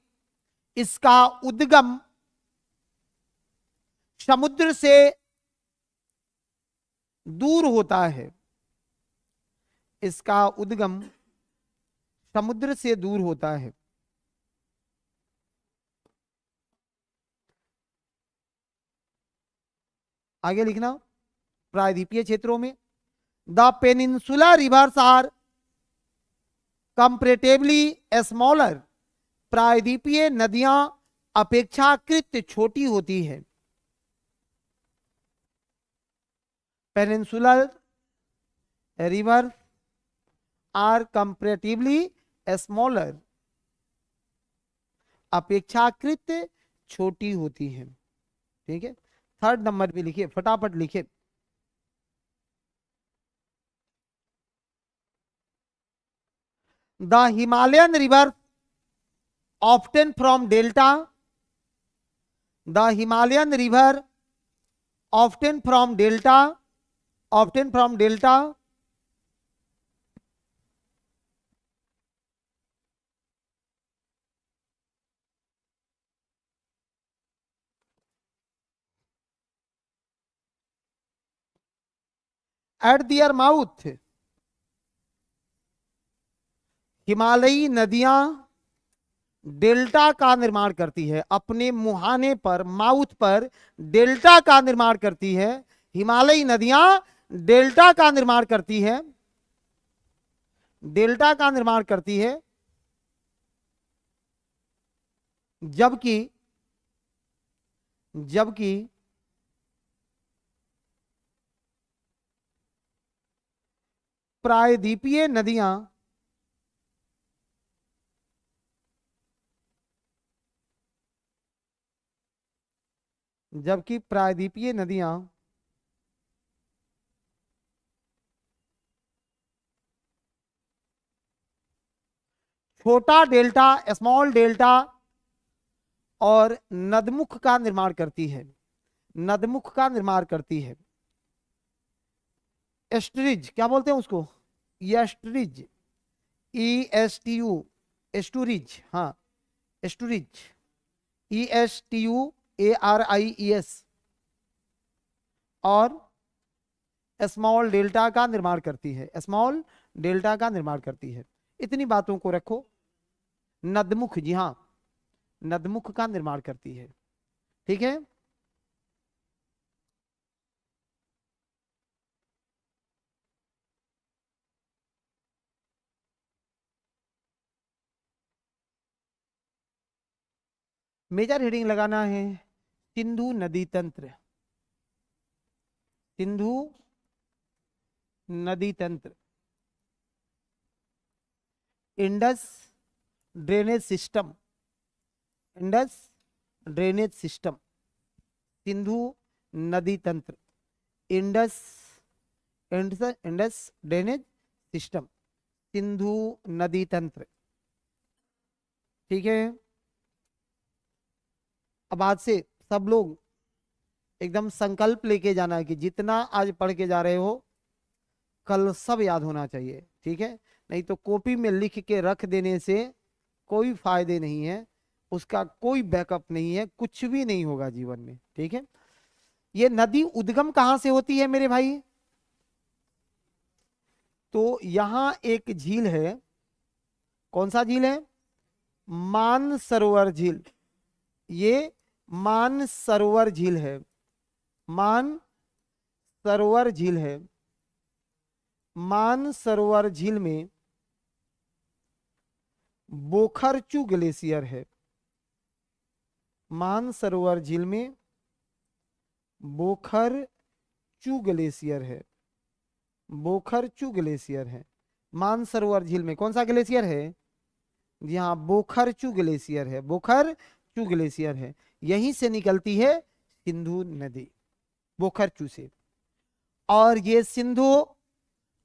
इसका उद्गम समुद्र से दूर होता है। इसका उद्गम समुद्र से दूर होता है। आगे लिखना। प्रायद्वीपीय क्षेत्रों में the peninsula rivers are comparatively smaller. प्रायद्वीपीय नदियां अपेक्षाकृत छोटी होती है। Peninsular river are comparatively smaller, अपेक्षाकृत छोटी होती है। ठीक है, थर्ड नंबर पे लिखिए, फटाफट लिखिए। The Himalayan river often from delta. The Himalayan river often from delta, often from delta at their mouth. हिमालयी नदियां डेल्टा का निर्माण करती है, अपने मुहाने पर, माउथ पर डेल्टा का निर्माण करती है। हिमालयी नदियां डेल्टा का निर्माण करती है, डेल्टा का निर्माण करती है। जबकि जबकि प्रायद्वीपीय नदियां जबकि प्रायद्वीपीय नदियां छोटा डेल्टा, स्मॉल डेल्टा और नदमुख का निर्माण करती है, नदमुख का निर्माण करती है। एस्टरिज क्या बोलते हैं उसको? एस्टरिज, ESTU, एस्टुरिज, हाँ एस्टुरिज, ESTUARIES और स्मॉल डेल्टा का निर्माण करती है, स्मॉल डेल्टा का निर्माण करती है। इतनी बातों को रखो। नदमुख, जी हाँ, नदमुख का निर्माण करती है। ठीक है, मेजर हेडिंग लगाना है सिंधु नदी तंत्र, सिंधु नदी तंत्र, Indus drainage system, Indus drainage system, Sindhu नदी तंत्र, Indus Indus Indus drainage system, Sindhu नदी तंत्र। ठीक है, अब आज से सब लोग एकदम संकल्प लेके जाना है कि जितना आज पढ़ के जा रहे हो कल सब याद होना चाहिए। ठीक है, नहीं तो कॉपी में लिख के रख देने से कोई फायदे नहीं है, उसका कोई बैकअप नहीं है, कुछ भी नहीं होगा जीवन में। ठीक है, ये नदी उद्गम कहां से होती है मेरे भाई? तो यहां एक झील है, कौन सा झील है? मानसरोवर झील। ये मानसरोवर झील है, मानसरोवर झील है। मानसरोवर झील में बोखरचू ग्लेशियर है। मानसरोवर झील में बोखरचू ग्लेशियर है। बोखरचू ग्लेशियर है। मानसरोवर झील में कौन सा ग्लेशियर है? जी हाँ, बोखरचू ग्लेशियर है। बोखरचू ग्लेशियर है। यहीं से निकलती है सिंधु नदी, बोखरचू से। और ये सिंधु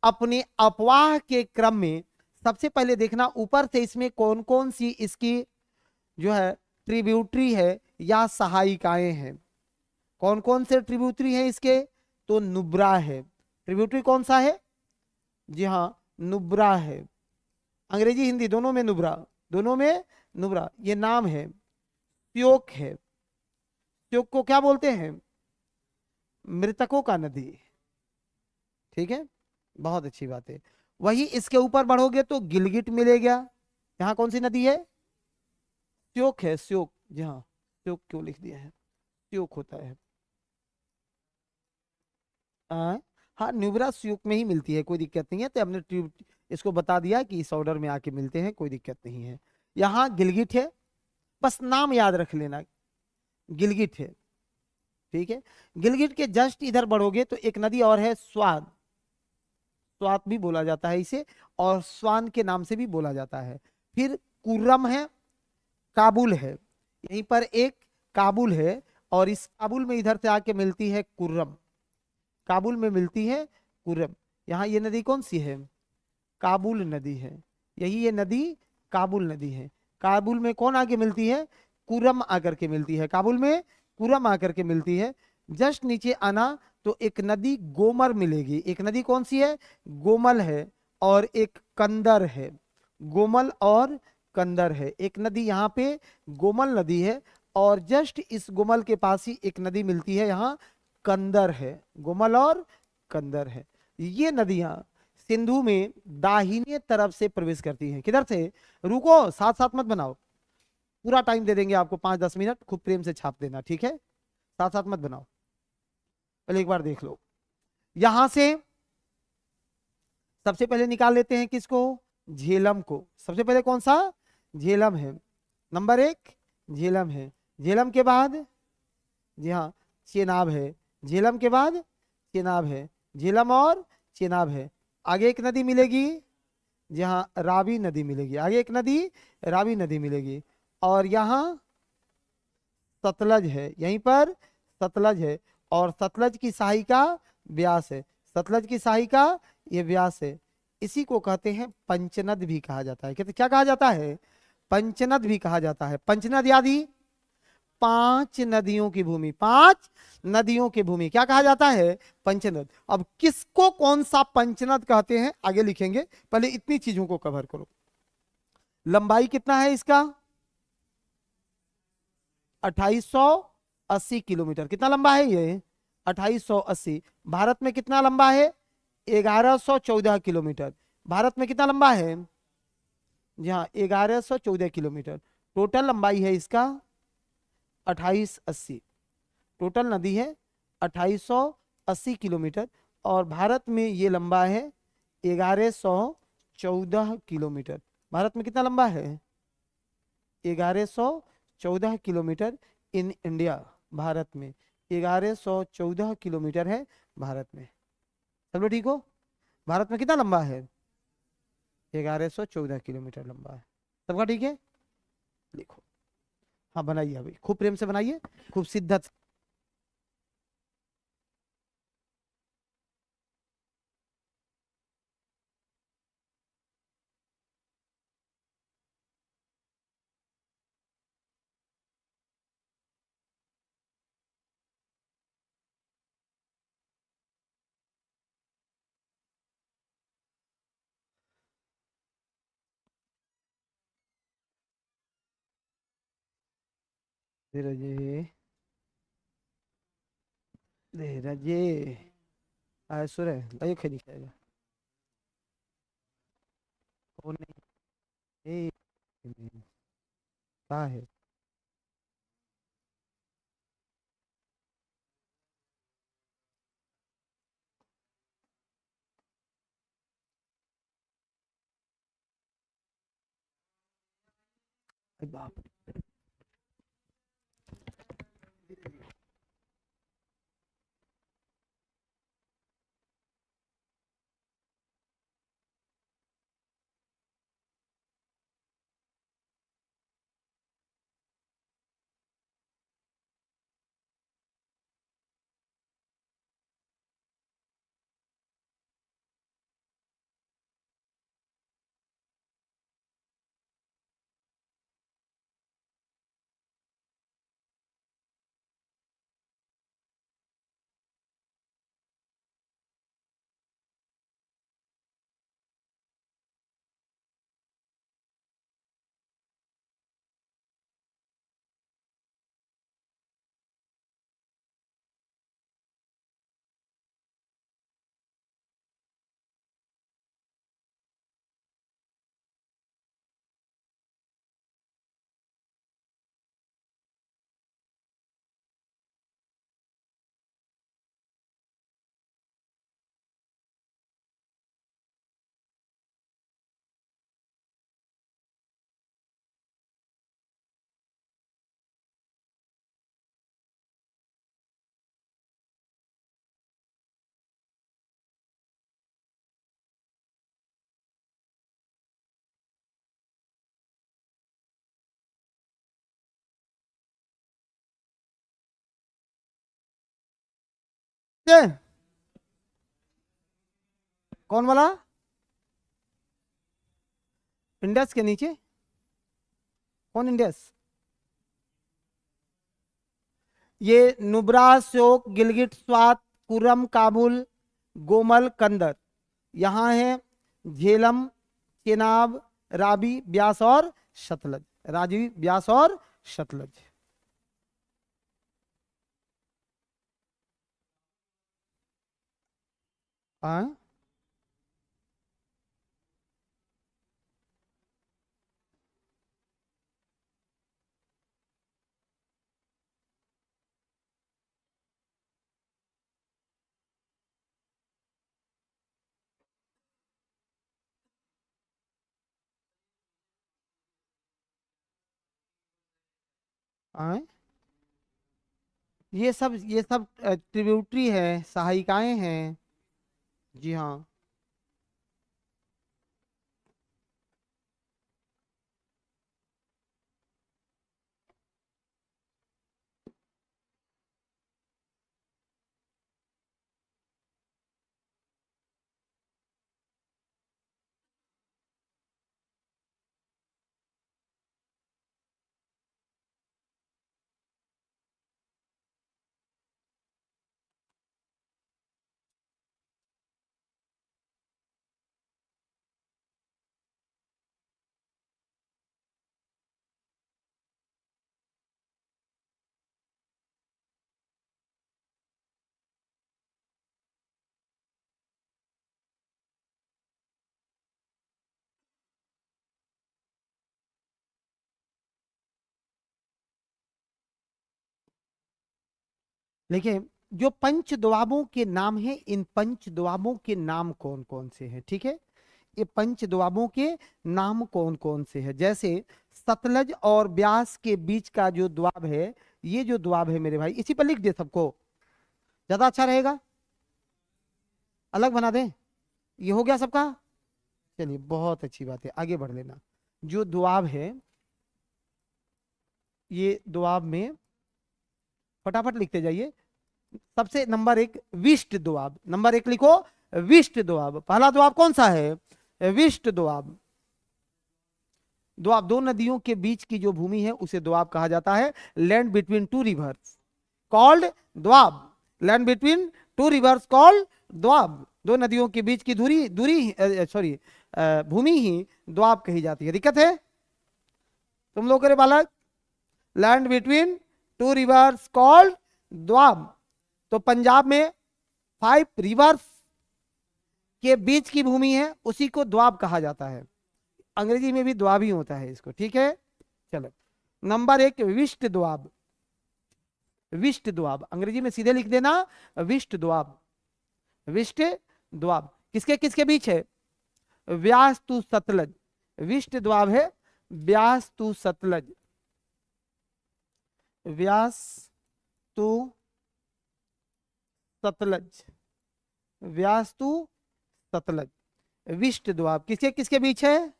अपने अपवाह के क्रम में, सबसे पहले देखना ऊपर से इसमें कौन कौन सी इसकी जो है ट्रिब्यूटरी है या सहायिकाएं हैं। कौन कौन से ट्रिब्यूटरी हैं इसके? तो नुब्रा है। ट्रिब्यूटरी कौन सा है? जी हाँ, नुब्रा है। अंग्रेजी हिंदी दोनों में नुब्रा, दोनों में नुब्रा। ये नाम है। श्योक है। श्योक को क्या बोलते हैं? मृतकों का नदी। ठीक है, बहुत अच्छी बात है। वही इसके ऊपर बढ़ोगे तो गिलगिट मिलेगा। यहाँ कौन सी नदी है? श्योक है, श्योक। जी हाँ, श्योक क्यों लिख दिया है? श्योक होता है। हाँ, न्यूबरा श्योक में ही मिलती है, कोई दिक्कत नहीं है। तो हमने इसको बता दिया कि इस ऑर्डर में आके मिलते हैं, कोई दिक्कत नहीं है। यहाँ गिलगिट है, बस नाम याद रख लेना, गिलगिट है। ठीक है, गिलगिट के जस्ट इधर बढ़ोगे तो एक नदी और है, स्वाद। स्वाद भी बोला जाता है इसे, और स्वान के नाम से भी बोला जाता है। फिर कुर्रम है, काबुल है। यहीं पर एक काबुल है, और इस काबुल में इधर से आके मिलती है कुर्रम। काबुल में मिलती है कुर्रम। यहाँ ये नदी कौन सी है? काबुल नदी है। यही ये नदी काबुल नदी है। काबुल में कौन आके मिलती है? कुरम आकर के मिलती है। काबुल में कुरम आकर के मिलती है। जस्ट नीचे आना तो एक नदी गोमर मिलेगी। एक नदी कौन सी है? गोमल है, और एक कंदर है। गोमल और कंदर है। एक नदी यहाँ पे गोमल नदी है, और जस्ट इस गोमल के पास ही एक नदी मिलती है, यहाँ कंदर है। गोमल और कंदर है। ये नदियां सिंधु में दाहिने तरफ से प्रवेश करती हैं। किधर से? रुको, साथ साथ मत बनाओ, पूरा टाइम दे देंगे आपको, 5-10 मिनट, खूब प्रेम से छाप देना, ठीक है? साथ साथ मत बनाओ, पहले एक बार देख लो। यहां से सबसे पहले निकाल लेते हैं किसको? झेलम को। सबसे पहले कौन सा? झेलम है। नंबर 1 झेलम है। झेलम के बाद, जी हाँ, चेनाब है। झेलम के बाद चेनाब है। झेलम और चेनाब है। आगे एक नदी मिलेगी, जहाँ रावी नदी मिलेगी। आगे एक नदी रावी नदी मिलेगी। और यहाँ सतलज है। यहीं पर सतलज है, और सतलज की सहायिका व्यास है। सतलज की सहायिका ये व्यास है। इसी को कहते हैं पंचनद भी कहा जाता है। कहते क्या कहा जाता है? पंचनद भी कहा जाता है। पंचनद आदि 5 नदियों की भूमि। 5 नदियों की भूमि क्या कहा जाता है? पंचनद। अब किसको कौन सा पंचनद कहते हैं आगे लिखेंगे, पहले इतनी चीजों को कवर करो। लंबाई कितना है इसका? 2880 किलोमीटर। कितना लंबा है ये? 2880। भारत में कितना लंबा है? 1114 किलोमीटर। भारत में कितना लंबा है? जी हाँ, 1114 किलोमीटर टोटल लंबाई है इसका। 2880 टोटल नदी है, 2880 किलोमीटर। और भारत में ये लंबा है 1114 किलोमीटर। भारत में कितना लंबा है? 1114 किलोमीटर इन इंडिया। भारत में 1114 किलोमीटर है भारत में। सब लोग ठीक हो? भारत में कितना लंबा है? 1114 किलोमीटर लंबा है। सबका ठीक है? लिखो। हाँ बनाइए, अभी खूब प्रेम से बनाइए, खूब शिद्दत से। धीरज धीरज सुर है, लाइए खेली जाएगा। ओ नहीं, ए क्या है? बाप। ये कौन वाला? इंडस के नीचे कौन इंडस? ये नुब्रा, श्योक, गिलगिट, स्वात, कुरम, काबुल, गोमल, कंदर, यहाँ है झेलम, चेनाब, राबी, ब्यास और सतलज। राजी, ब्यास और सतलज। हाँ हाँ, ये सब ट्रिब्यूटरी है, सहायिकाएं हैं। जी हाँ। देखिए, जो पंच दोआबों के नाम हैं, इन पंच दोआबों के नाम कौन कौन से हैं? ठीक है, ये पंच दोआबों के नाम कौन कौन से हैं? जैसे सतलज और ब्यास के बीच का जो दोआब है, ये जो दोआब है मेरे भाई, इसी पर लिख दे सबको, ज्यादा अच्छा रहेगा। अलग बना दें? ये हो गया सबका? चलिए, बहुत अच्छी बात है, आगे बढ़ लेना। जो दोआब है, ये दोआब में फटाफट लिखते जाइए। सबसे नंबर एक विष्ट दोआब, नंबर एक लिखो, विष्ट दोआब। पहला दोआब कौन सा है? विष्ट दोआब। दोआब, दो नदियों के बीच की जो भूमि है उसे दोआब कहा जाता है। Land between two reverse called Doab. Land between two reverse called Doab. दो नदियों के बीच की दूरी दूरी सॉरी भूमि ही दोआब कही जाती है। दिक्कत है तुम लोग, करे बालक? Land between two reverse called Doab. तो पंजाब में 5 रिवर्स के बीच की भूमि है, उसी को दोआब कहा जाता है। अंग्रेजी में भी दोआब ही होता है इसको, ठीक है। चलो, नंबर एक विष्ट दोआब। विष्ट दोआब अंग्रेजी में सीधे लिख देना, विष्ट दोआब। विष्ट दोआब किसके किसके बीच है? व्यास टू सतलज। विष्ट दोआब है Beas to Sutlej, Beas to Sutlej, Beas to Sutlej. Bist Doab किसके किसके बीच है?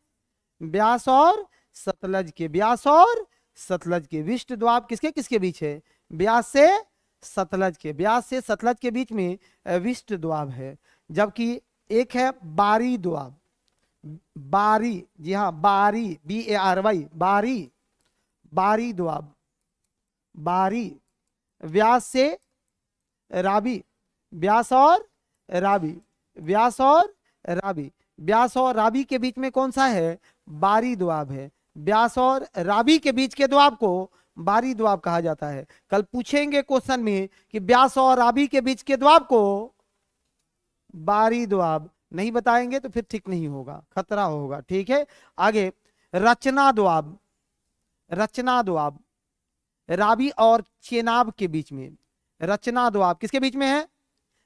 ब्यास और सतलज के, ब्यास और सतलज के। विष्ट द्वाब किसके किसके बीच है? ब्यास से सतलज के, ब्यास से सतलज के बीच में विष्ट द्वाब है। जबकि एक है बारी द्वाब, बारी, जी हाँ बारी, BARY, बारी, बारी द्वाब, बारी। व्यास से राबी, व्यास और राबी, व्यास और राबी, व्यास और राबी के बीच में कौन सा है? बारी द्वाब है। व्यास और राबी के बीच के द्वाब को बारी द्वाब कहा जाता है। कल पूछेंगे क्वेश्चन में कि व्यास और राबी के बीच के द्वाब को बारी द्वाब, नहीं बताएंगे तो फिर ठीक नहीं होगा, खतरा होगा। ठीक है, आगे रचना द्वाब, रचना द्वाब राबी और चेनाब के बीच में। रचना द्वाब किसके बीच में है?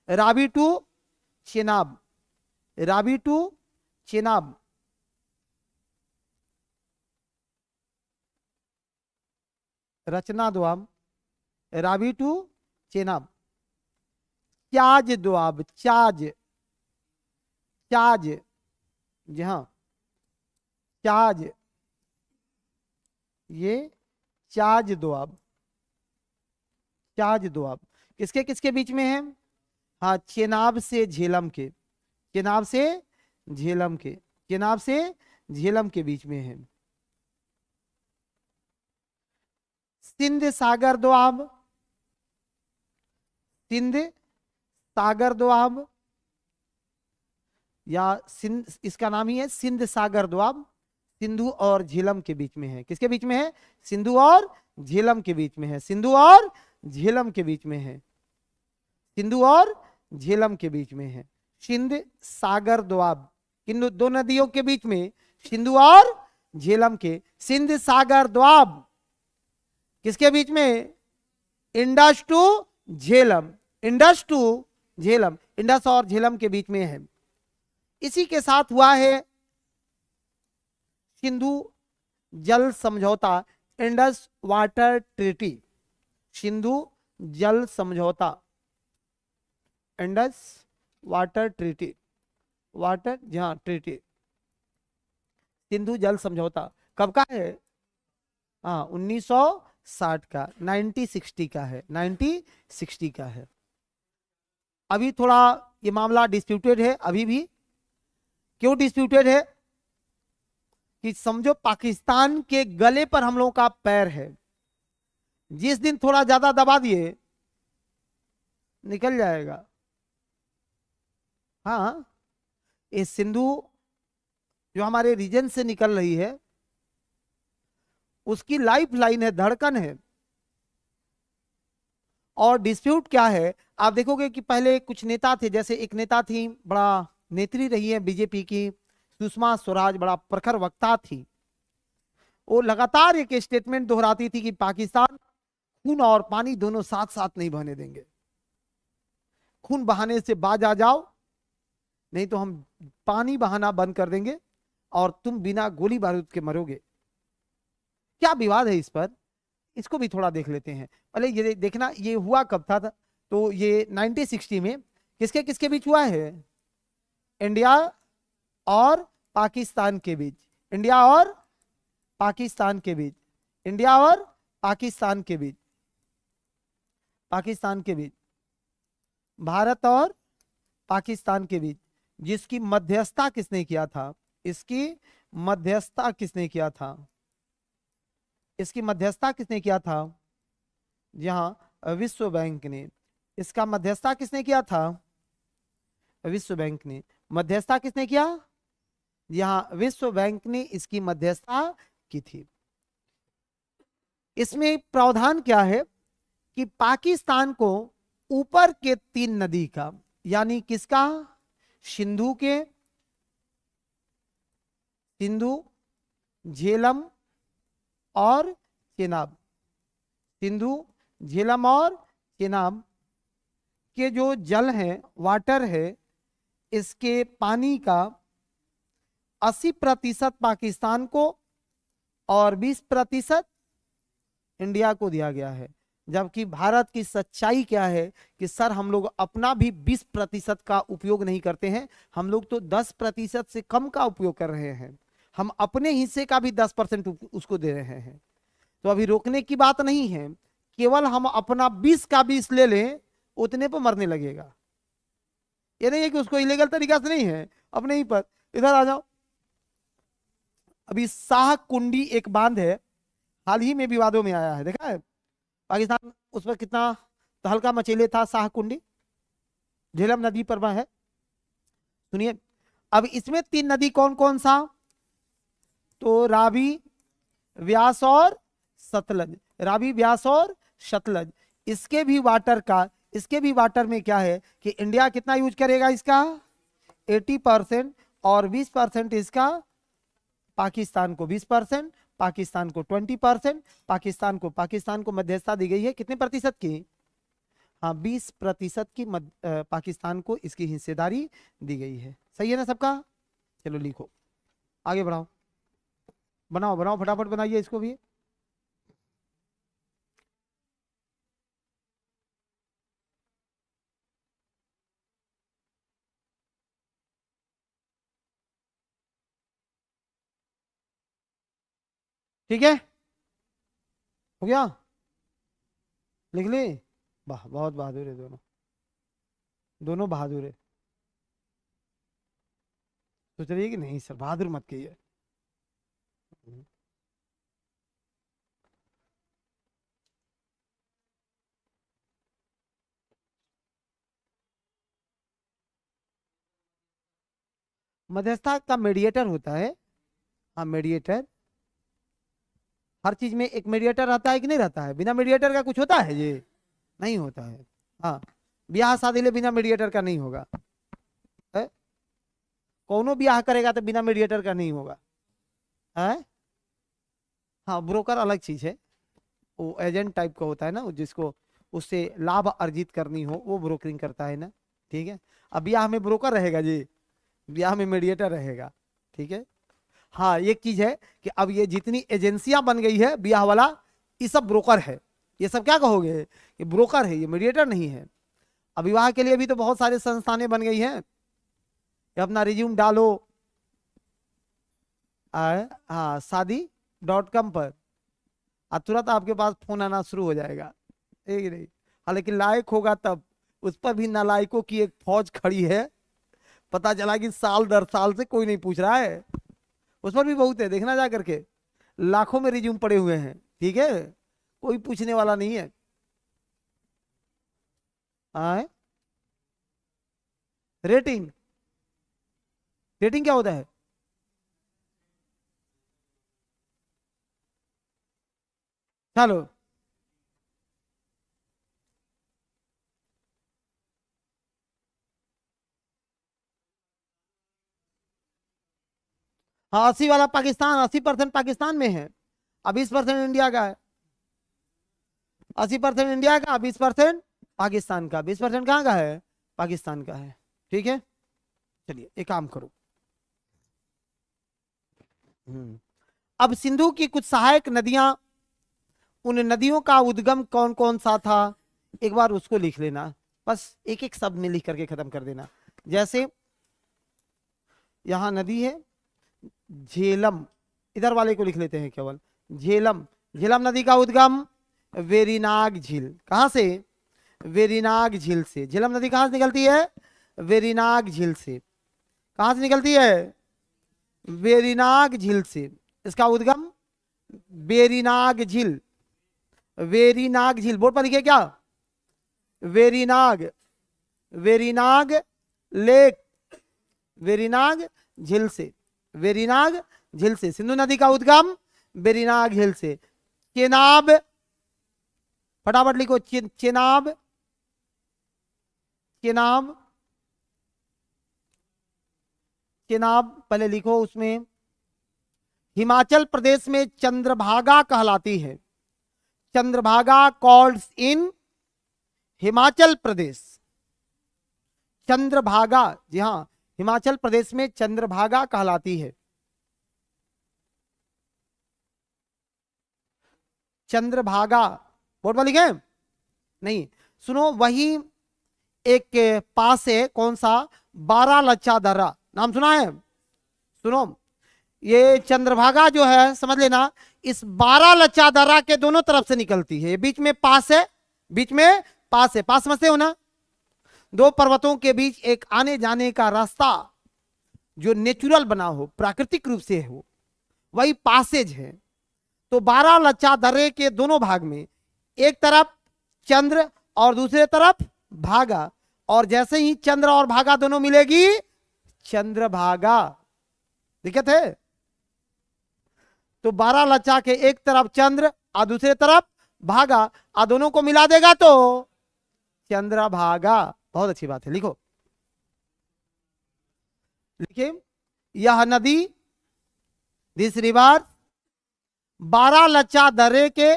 Ravi to Chenab, Ravi to Chenab. Rachna Doab Ravi to Chenab. Chaj Doab, Chaj, Chaj, जी हाँ चाज, ये चाज द्वाब, चाज द्वाब किसके किसके बीच में है? हाँ चेनाब से झेलम के, चेनाब से झेलम के, चेनाब से झेलम के बीच में है। सिंध सागर दोआब, सिंध सागर दोआब या सिंध, इसका नाम ही है सिंध सागर दोआब, सिंधु और झेलम के बीच में है। किसके बीच में है? सिंधु और झेलम के बीच में है, सिंधु और झेलम के बीच में है, सिंधु और झेलम के बीच में है। सिंध सागर दोआब किन दो नदियों के बीच में? सिंधु और झेलम के। सिंध सागर दोआब किसके बीच में? Indus to Jhelum, Indus to Jhelum, Indus और झेलम के बीच में है। इसी के साथ हुआ है सिंधु जल समझौता, इंडस वाटर ट्रीटी, सिंधु जल समझौता, इंडस वाटर ट्रीटी, वाटर जहां ट्रीटी, सिंधु जल समझौता कब का है? हाँ 1960 का, 1960 का है, 1960 का है। अभी थोड़ा ये मामला डिस्प्यूटेड है अभी भी। क्यों डिस्प्यूटेड है? कि समझो पाकिस्तान के गले पर हम लोगों का पैर है, जिस दिन थोड़ा ज्यादा दबा दिए निकल जाएगा। हाँ ये सिंधु जो हमारे रीजन से निकल रही है उसकी लाइफ लाइन है, धड़कन है। और डिस्प्यूट क्या है? आप देखोगे कि पहले कुछ नेता थे, जैसे एक नेता थी, बड़ा नेत्री रही है बीजेपी की, सुषमा स्वराज, बड़ा प्रखर वक्ता थी। वो लगातार एक स्टेटमेंट दोहराती थी कि पाकिस्तान खून और पानी दोनों साथ साथ नहीं बहने देंगे, खून बहाने से बाज आ जाओ, नहीं तो हम पानी बहाना बंद कर देंगे और तुम बिना गोली बारूद के मरोगे। क्या विवाद है इस पर? इसको भी थोड़ा देख लेते हैं। पहले ये देखना ये हुआ कब था, तो ये 1960 में किसके किसके बीच हुआ है? इंडिया और पाकिस्तान के बीच, इंडिया और पाकिस्तान के बीच, इंडिया और पाकिस्तान के बीच, पाकिस्तान के बीच, भारत और पाकिस्तान के बीच। जिसकी मध्यस्थता किसने किया था? इसकी मध्यस्थता किसने किया था? इसकी मध्यस्थता किसने किया था? जहां विश्व बैंक ने। इसका मध्यस्थता किसने किया था? विश्व बैंक ने। मध्यस्थता किसने किया? यहां विश्व बैंक ने इसकी मध्यस्थता की थी। इसमें प्रावधान क्या है कि पाकिस्तान को ऊपर के 3 नदी का, यानी किसका? सिंधु के, सिंधु, झेलम और चेनाब, सिंधु, झेलम और चेनाब के जो जल है, वाटर है, इसके पानी का 80% पाकिस्तान को और 20% इंडिया को दिया गया है। जबकि भारत की सच्चाई क्या है कि सर हम लोग अपना भी 20% का उपयोग नहीं करते हैं, हम लोग तो 10% से कम का उपयोग कर रहे हैं। हम अपने हिस्से का भी 10% उसको दे रहे हैं। तो अभी रोकने की बात नहीं है, केवल हम अपना 20 का 20 ले लें, उतने पर मरने लगेगा। ये नहीं है कि उसको इलीगल तरीका से नहीं है, अपने ही पर। इधर आ जाओ। अभी शाह कुंडी एक बांध है, हाल ही में विवादों में आया है, देखा है पाकिस्तान उस पर कितना तहलका मचेले था। शाह कुंडी झेलम नदी पर वह है। सुनिए, अब इसमें 3 नदी कौन कौन सा, तो रावी, व्यास और सतलज। रावी, व्यास और सतलज। इसके भी वाटर में क्या है कि इंडिया कितना यूज करेगा इसका, 80%, और 20% इसका पाकिस्तान को 20%, पाकिस्तान को 20%, पाकिस्तान को मध्यस्थता दी गई है कितने प्रतिशत की, हाँ 20% की पाकिस्तान को इसकी हिस्सेदारी दी गई है। सही है ना सबका? चलो लिखो, आगे बढ़ाओ, बनाओ बनाओ फटाफट बनाइए इसको भी। ठीक है, हो गया, लिख ली। वाह, बहुत बहादुर है दोनों, दोनों बहादुर है। सोच रही है कि नहीं सर बहादुर मत कहिए। मध्यस्थता का मीडिएटर होता है, हाँ मीडिएटर, हर चीज में एक मीडिएटर रहता है कि नहीं रहता है? बिना मीडिएटर का कुछ होता है ये? नहीं होता है। हाँ, ब्याह शादी ले बिना मीडिएटर का नहीं होगा है? कौनो ब्याह करेगा तो बिना मीडिएटर का नहीं होगा है? हाँ, ब्रोकर अलग चीज है, वो एजेंट टाइप का होता है ना, जिसको उससे लाभ अर्जित करनी हो वो ब्रोकरिंग करता है ना। ठीक है, अब ब्याह में ब्रोकर रहेगा जी, ब्याह में मीडिएटर रहेगा। ठीक है, हाँ एक चीज है कि अब ये जितनी एजेंसियां बन गई है ब्याह वाला, ये सब ब्रोकर है। ये सब क्या कहोगे, ये ब्रोकर है, ये मीडिएटर नहीं है। अब विवाह के लिए भी तो बहुत सारे संस्थानें बन गई हैं। ये अपना रिज्यूम डालो हाँ शादी.com पर, और तुरंत आपके पास फोन आना शुरू हो जाएगा। एक नहीं, हालांकि लायक होगा तब, उस पर भी नालायकों की एक फौज खड़ी है। पता चला कि साल दर साल से कोई नहीं पूछ रहा है, उस पर भी बहुत है, देखना जा करके, लाखों में रिज्यूम पड़े हुए हैं। ठीक है, कोई पूछने वाला नहीं है। आए रेटिंग, रेटिंग क्या होता है? चलो, हाँ 80 वाला पाकिस्तान, 80% पाकिस्तान में है, अब 20% इंडिया का है। 80% इंडिया का, 20% पाकिस्तान का। 20% कहाँ का है? पाकिस्तान का है। ठीक है, चलिए एक काम करो। अब सिंधु की कुछ सहायक नदियां, उन नदियों का उद्गम कौन कौन सा था, एक बार उसको लिख लेना, बस एक एक शब्द में लिख करके खत्म कर देना। जैसे यहां नदी है झेलम, इधर वाले को लिख लेते हैं केवल झेलम। झेलम नदी का उद्गम वेरीनाग झील, कहां से? वेरीनाग झील से। झेलम नदी कहां से निकलती है? वेरीनाग झील से। कहां से निकलती है? वेरीनाग झील से। इसका उद्गम वेरीनाग झील, वेरीनाग झील, बोर्ड पर लिखिए क्या? वेरीनाग, वेरीनाग लेक, वेरीनाग झील से, वेरीनाग झील से। सिंधु नदी का उद्गम वेरीनाग झील से। चेनाब, फटाफट लिखो, चेनाब, चेनाब, चेनाब पहले लिखो। उसमें हिमाचल प्रदेश में चंद्रभागा कहलाती है, चंद्रभागा कॉल्ड्स इन हिमाचल प्रदेश। चंद्रभागा, जी हाँ, हिमाचल प्रदेश में चंद्रभागा कहलाती है। चंद्रभागा, बोर्ड पर लिखे नहीं, सुनो, वही एक के पास है कौन सा, बारह लच्चा दर्रा, नाम सुना है, सुनो, ये चंद्रभागा जो है समझ लेना, इस बारह लच्चा दर्रा के दोनों तरफ से निकलती है, बीच में पास है, बीच में पास है, पास समझते हो ना, दो पर्वतों के बीच एक आने जाने का रास्ता जो नेचुरल बना हो, प्राकृतिक रूप से हो, वही पासेज है। तो बारह लच्चा दर्रे के दोनों भाग में एक तरफ चंद्र और दूसरे तरफ भागा, और जैसे ही चंद्र और भागा दोनों मिलेगी चंद्रभागा, दिक्कत है। तो बारह लच्चा के एक तरफ चंद्र और दूसरे तरफ भागा, और दोनों को मिला देगा तो चंद्रभागा। बहुत अच्छी बात है, लिखो, लिखिए, यह नदी, दिस रिवर, बारह लच्चा दर्रे के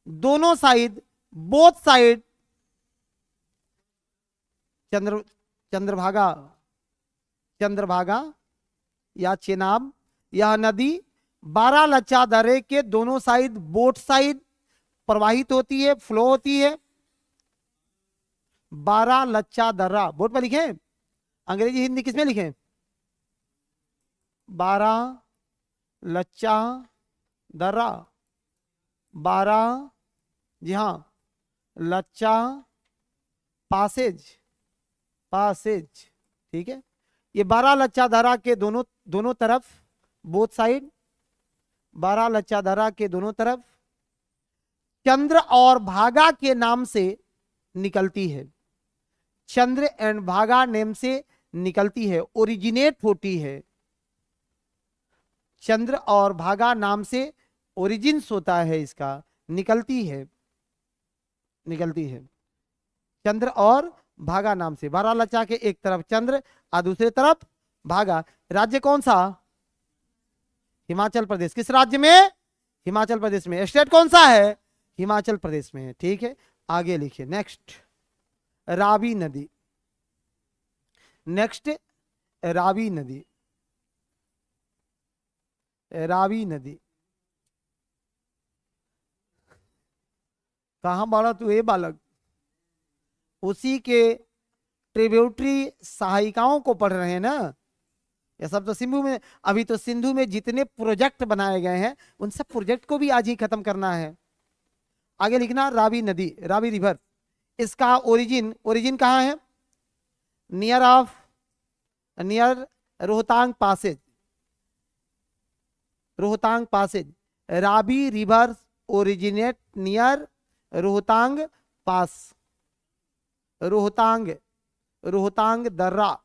दोनों side, both side, Chandrabhaga, Chandrabhaga या चेनाब, यह नदी बारह लच्चा दर्रे के दोनों साइड, बोथ साइड प्रवाहित होती है, फ्लो होती है। बारह लच्चा दर्रा, बोर्ड पर लिखें, अंग्रेजी हिंदी किसमें लिखें, बारह लच्चा दर्रा, बारह, जी हां, लच्चा पासेज, पासेज, ठीक है। ये बारह लच्चा दर्रा के दोनों तरफ, बोथ साइड, बारह लच्चा दर्रा के दोनों तरफ चंद्र और भागा के नाम से निकलती है, चंद्र एंड भागा नेम से निकलती है, ओरिजिनेट होती है, चंद्र और भागा नाम से ओरिजिन्स होता है इसका, निकलती है, निकलती है, चंद्र और भागा नाम से। बारह लच्चा के एक तरफ चंद्र और दूसरे तरफ भागा। राज्य कौन सा, हिमाचल प्रदेश। किस राज्य में, हिमाचल प्रदेश में। स्टेट कौन सा है, हिमाचल प्रदेश में है, ठीक है। आगे लिखिए, नेक्स्ट रावी नदी, नेक्स्ट रावी नदी, रावी नदी, कहां बाड़ा तू ए बालक, उसी के ट्रिब्यूटरी सहायिकाओं को पढ़ रहे हैं ना, ये सब तो सिंधु में, अभी तो सिंधु में जितने प्रोजेक्ट बनाए गए हैं उन सब प्रोजेक्ट को भी आज ही खत्म करना है। आगे लिखना, रावी नदी, रावी रिवर, इसका ओरिजिन कहां है, near Rohtang passes, Rohtang passes, Ravi river originate near Rohtang pass, Rohtang दर्रा,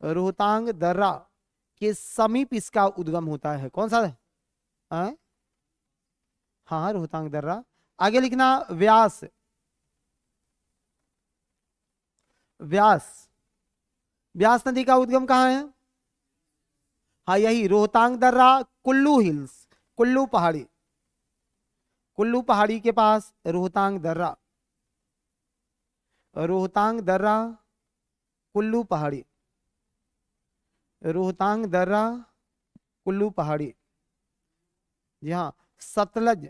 रोहतांग दर्रा के समीप इसका उद्गम होता है। कौन सा है, हाँ, रोहतांग दर्रा। आगे लिखना, व्यास, व्यास, व्यास नदी का उद्गम कहां है, हाँ यही रोहतांग दर्रा, कुल्लू हिल्स, कुल्लू पहाड़ी, कुल्लू पहाड़ी के पास रोहतांग दर्रा, रोहतांग दर्रा, कुल्लू पहाड़ी, रोहतांग दर्रा, कुल्लू पहाड़ी, जी हाँ। सतलज,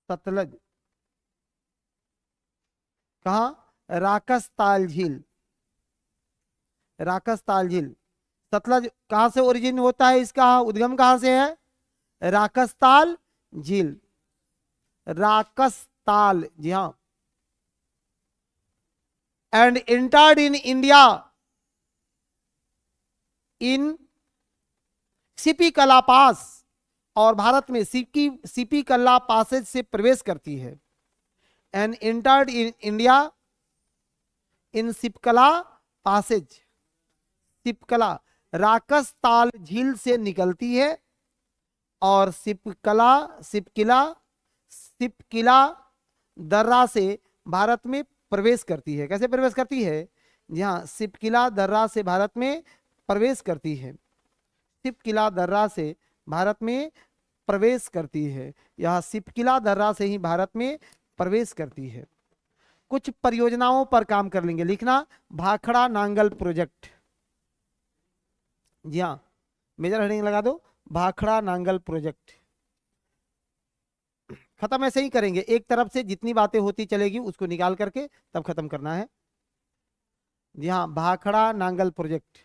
सतलज कहा, राकसताल झील, राकसताल झील। सतलज कहां से ओरिजिन होता है, इसका उद्गम कहां से है, राकसताल झील, राकसताल, जी हां। And entered in India in CP कला पास, और भारत में सिपी कला पासेज से प्रवेश करती है। And entered in India in Shipkila passes, Shipkila Rakshastal झील से निकलती है और सिपकिला दर्रा से भारत में प्रवेश करती है। कैसे प्रवेश करती है, जहां सिपकिला दर्रा से भारत में प्रवेश करती है, सिपकिला दर्रा से भारत में प्रवेश करती है, यह सिपकिला दर्रा से ही भारत में प्रवेश करती है। कुछ परियोजनाओं पर काम कर लेंगे, लिखना, भाखड़ा नांगल प्रोजेक्ट, जी हाँ, मेजर हेडिंग लगा दो, भाखड़ा नांगल प्रोजेक्ट। खत्म ऐसे ही करेंगे, एक तरफ से जितनी बातें होती चलेगी उसको निकाल करके तब खत्म करना है। जी हाँ, Bhakra Nangal project,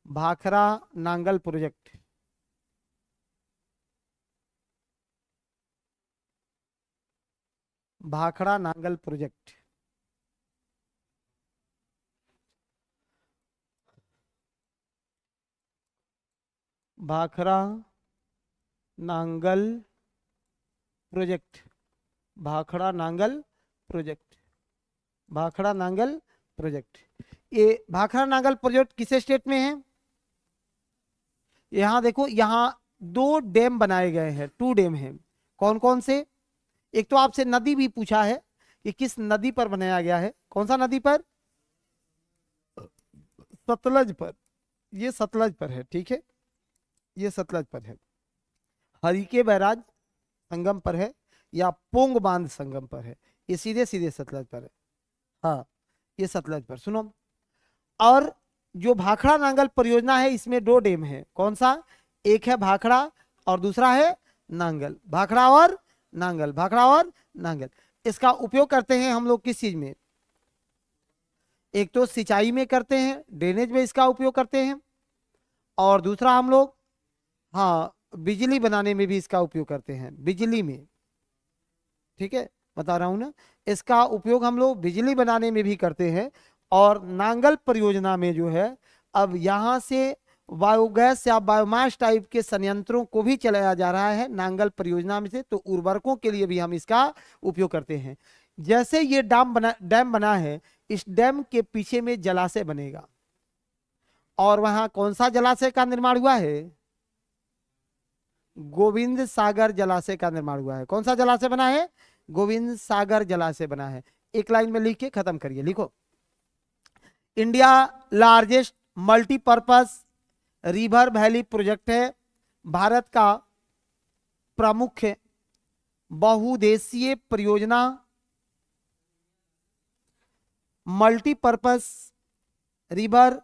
Bhakra Nangal project. Bhakra Nangal project. Bhakra Nangal project, Bhakra Nangal project, Bhakra Nangal project. ये भाखड़ा नांगल प्रोजेक्ट किस स्टेट में है? यहां देखो, यहां दो डैम बनाए गए हैं, 2 डैम हैं। कौन कौन से? एक तो आपसे नदी भी पूछा है कि किस नदी पर बनाया गया है, कौन सा नदी पर? सतलज पर, ये सतलज पर है, ठीक है, ये सतलज पर है। हरिके बैराज संगम पर है या पोंग बांध संगम पर है? ये सीधे सीधे सतलज पर है। हाँ, ये सतलज पर। सुनो, और जो भाखड़ा नांगल परियोजना है इसमें 2 डैम है। कौन सा? एक है भाखड़ा और दूसरा है नांगल। भाखड़ा और नांगल, भाखड़ा और नांगल। इसका उपयोग करते हैं हम लोग किस चीज में? एक तो सिंचाई में करते हैं, ड्रेनेज में इसका उपयोग करते हैं, और दूसरा हम लोग हाँ बिजली बनाने में भी इसका उपयोग करते हैं, बिजली में। ठीक है, बता रहा हूं ना, इसका उपयोग हम लोग बिजली बनाने में भी करते हैं। और नांगल परियोजना में जो है, अब यहां से बायोगैस या बायोमास टाइप के संयंत्रों को भी चलाया जा रहा है नांगल परियोजना में से, तो उर्वरकों के लिए भी हम इसका उपयोग करते हैं। जैसे ये डैम बना है, इस डैम के पीछे में जलाशय बनेगा, और वहां कौन सा जलाशय का निर्माण हुआ है? गोविंद सागर जलाशय का निर्माण हुआ है। कौन सा जलाशय बना है? गोविंद सागर जलाशय बना है। एक लाइन में लिख के खत्म करिए, लिखो, India largest multipurpose river valley project है, भारत का प्रमुख बहुउद्देशीय परियोजना मल्टीपर्पज रिवर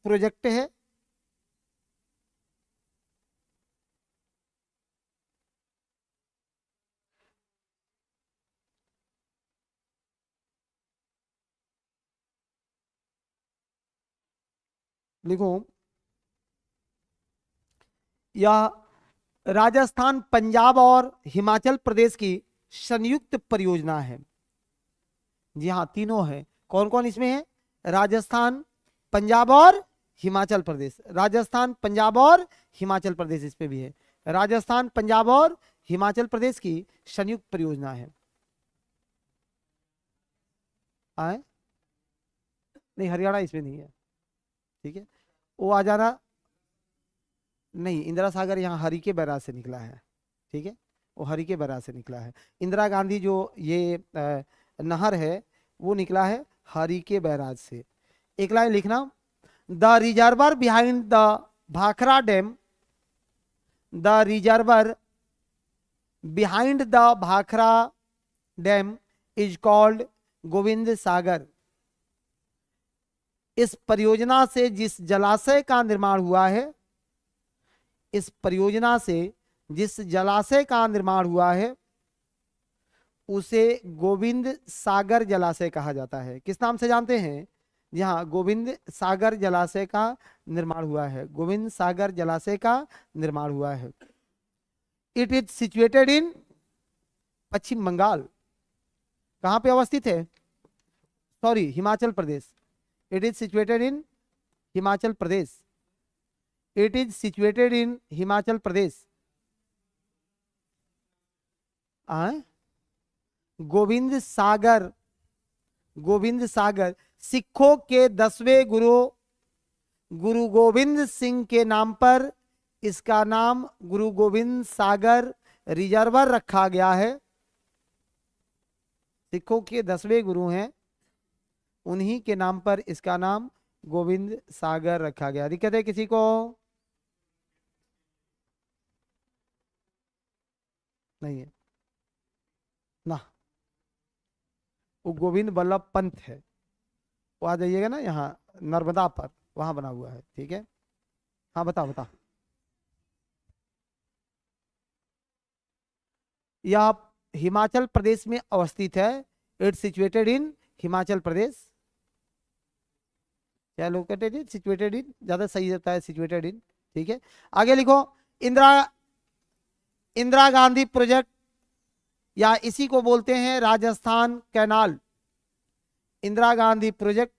प्रोजेक्ट है। लिखो, यह राजस्थान, पंजाब और हिमाचल प्रदेश की संयुक्त परियोजना है। जी हाँ, तीनों है। कौन कौन इसमें है? राजस्थान, पंजाब और हिमाचल प्रदेश। राजस्थान, पंजाब और हिमाचल प्रदेश इसमें भी है। राजस्थान, पंजाब और हिमाचल प्रदेश की संयुक्त परियोजना है। आए नहीं, हरियाणा इसमें नहीं है, ठीक है, वो आ जाना। नहीं, इंदिरा सागर यहाँ हरिके बैराज से निकला है, ठीक है, वो हरिके बैराज से निकला है। इंदिरा गांधी जो ये नहर है वो निकला है हरिके बैराज से। एक लाइन लिखना, the reservoir behind the Bhakra dam, the reservoir behind the Bhakra dam is called Gobind Sagar. इस परियोजना से जिस जलाशय का निर्माण हुआ है, इस परियोजना से जिस जलाशय का निर्माण हुआ है उसे गोविंद सागर जलाशय कहा जाता है। किस नाम से जानते हैं? जहां गोविंद सागर जलाशय का निर्माण हुआ है, गोविंद सागर जलाशय का निर्माण हुआ है। It is situated in Paschim Bengal. कहां पे अवस्थित है? Sorry, Himachal Pradesh. It is situated in Himachal Pradesh. It is situated in Himachal Pradesh. Gobind Sagar, Gobind Sagar सिखों के 10वें गुरु गुरु गोविंद सिंह के नाम पर इसका नाम गुरु गोविंद सागर रिजर्वर रखा गया है। सिखों के 10वें गुरु हैं, उन्हीं के नाम पर इसका नाम गोविंद सागर रखा गया। दिक्कत है किसी को? नहीं है ना, वो गोविंद बल्लभ पंत है। वो आ जाइएगा ना यहाँ नर्मदा पर, वहां बना हुआ है, ठीक है। हाँ बताओ बताओ। यह हिमाचल प्रदेश में अवस्थित है। इट्स सिचुएटेड इन हिमाचल प्रदेश। क्या लोकेटेड इन, सिचुएटेड इन ज्यादा सही होता है, सिचुएटेड इन। ठीक है, आगे लिखो। इंदिरा इंदिरा गांधी प्रोजेक्ट, या इसी को बोलते हैं Rajasthan canal. Indira Gandhi project,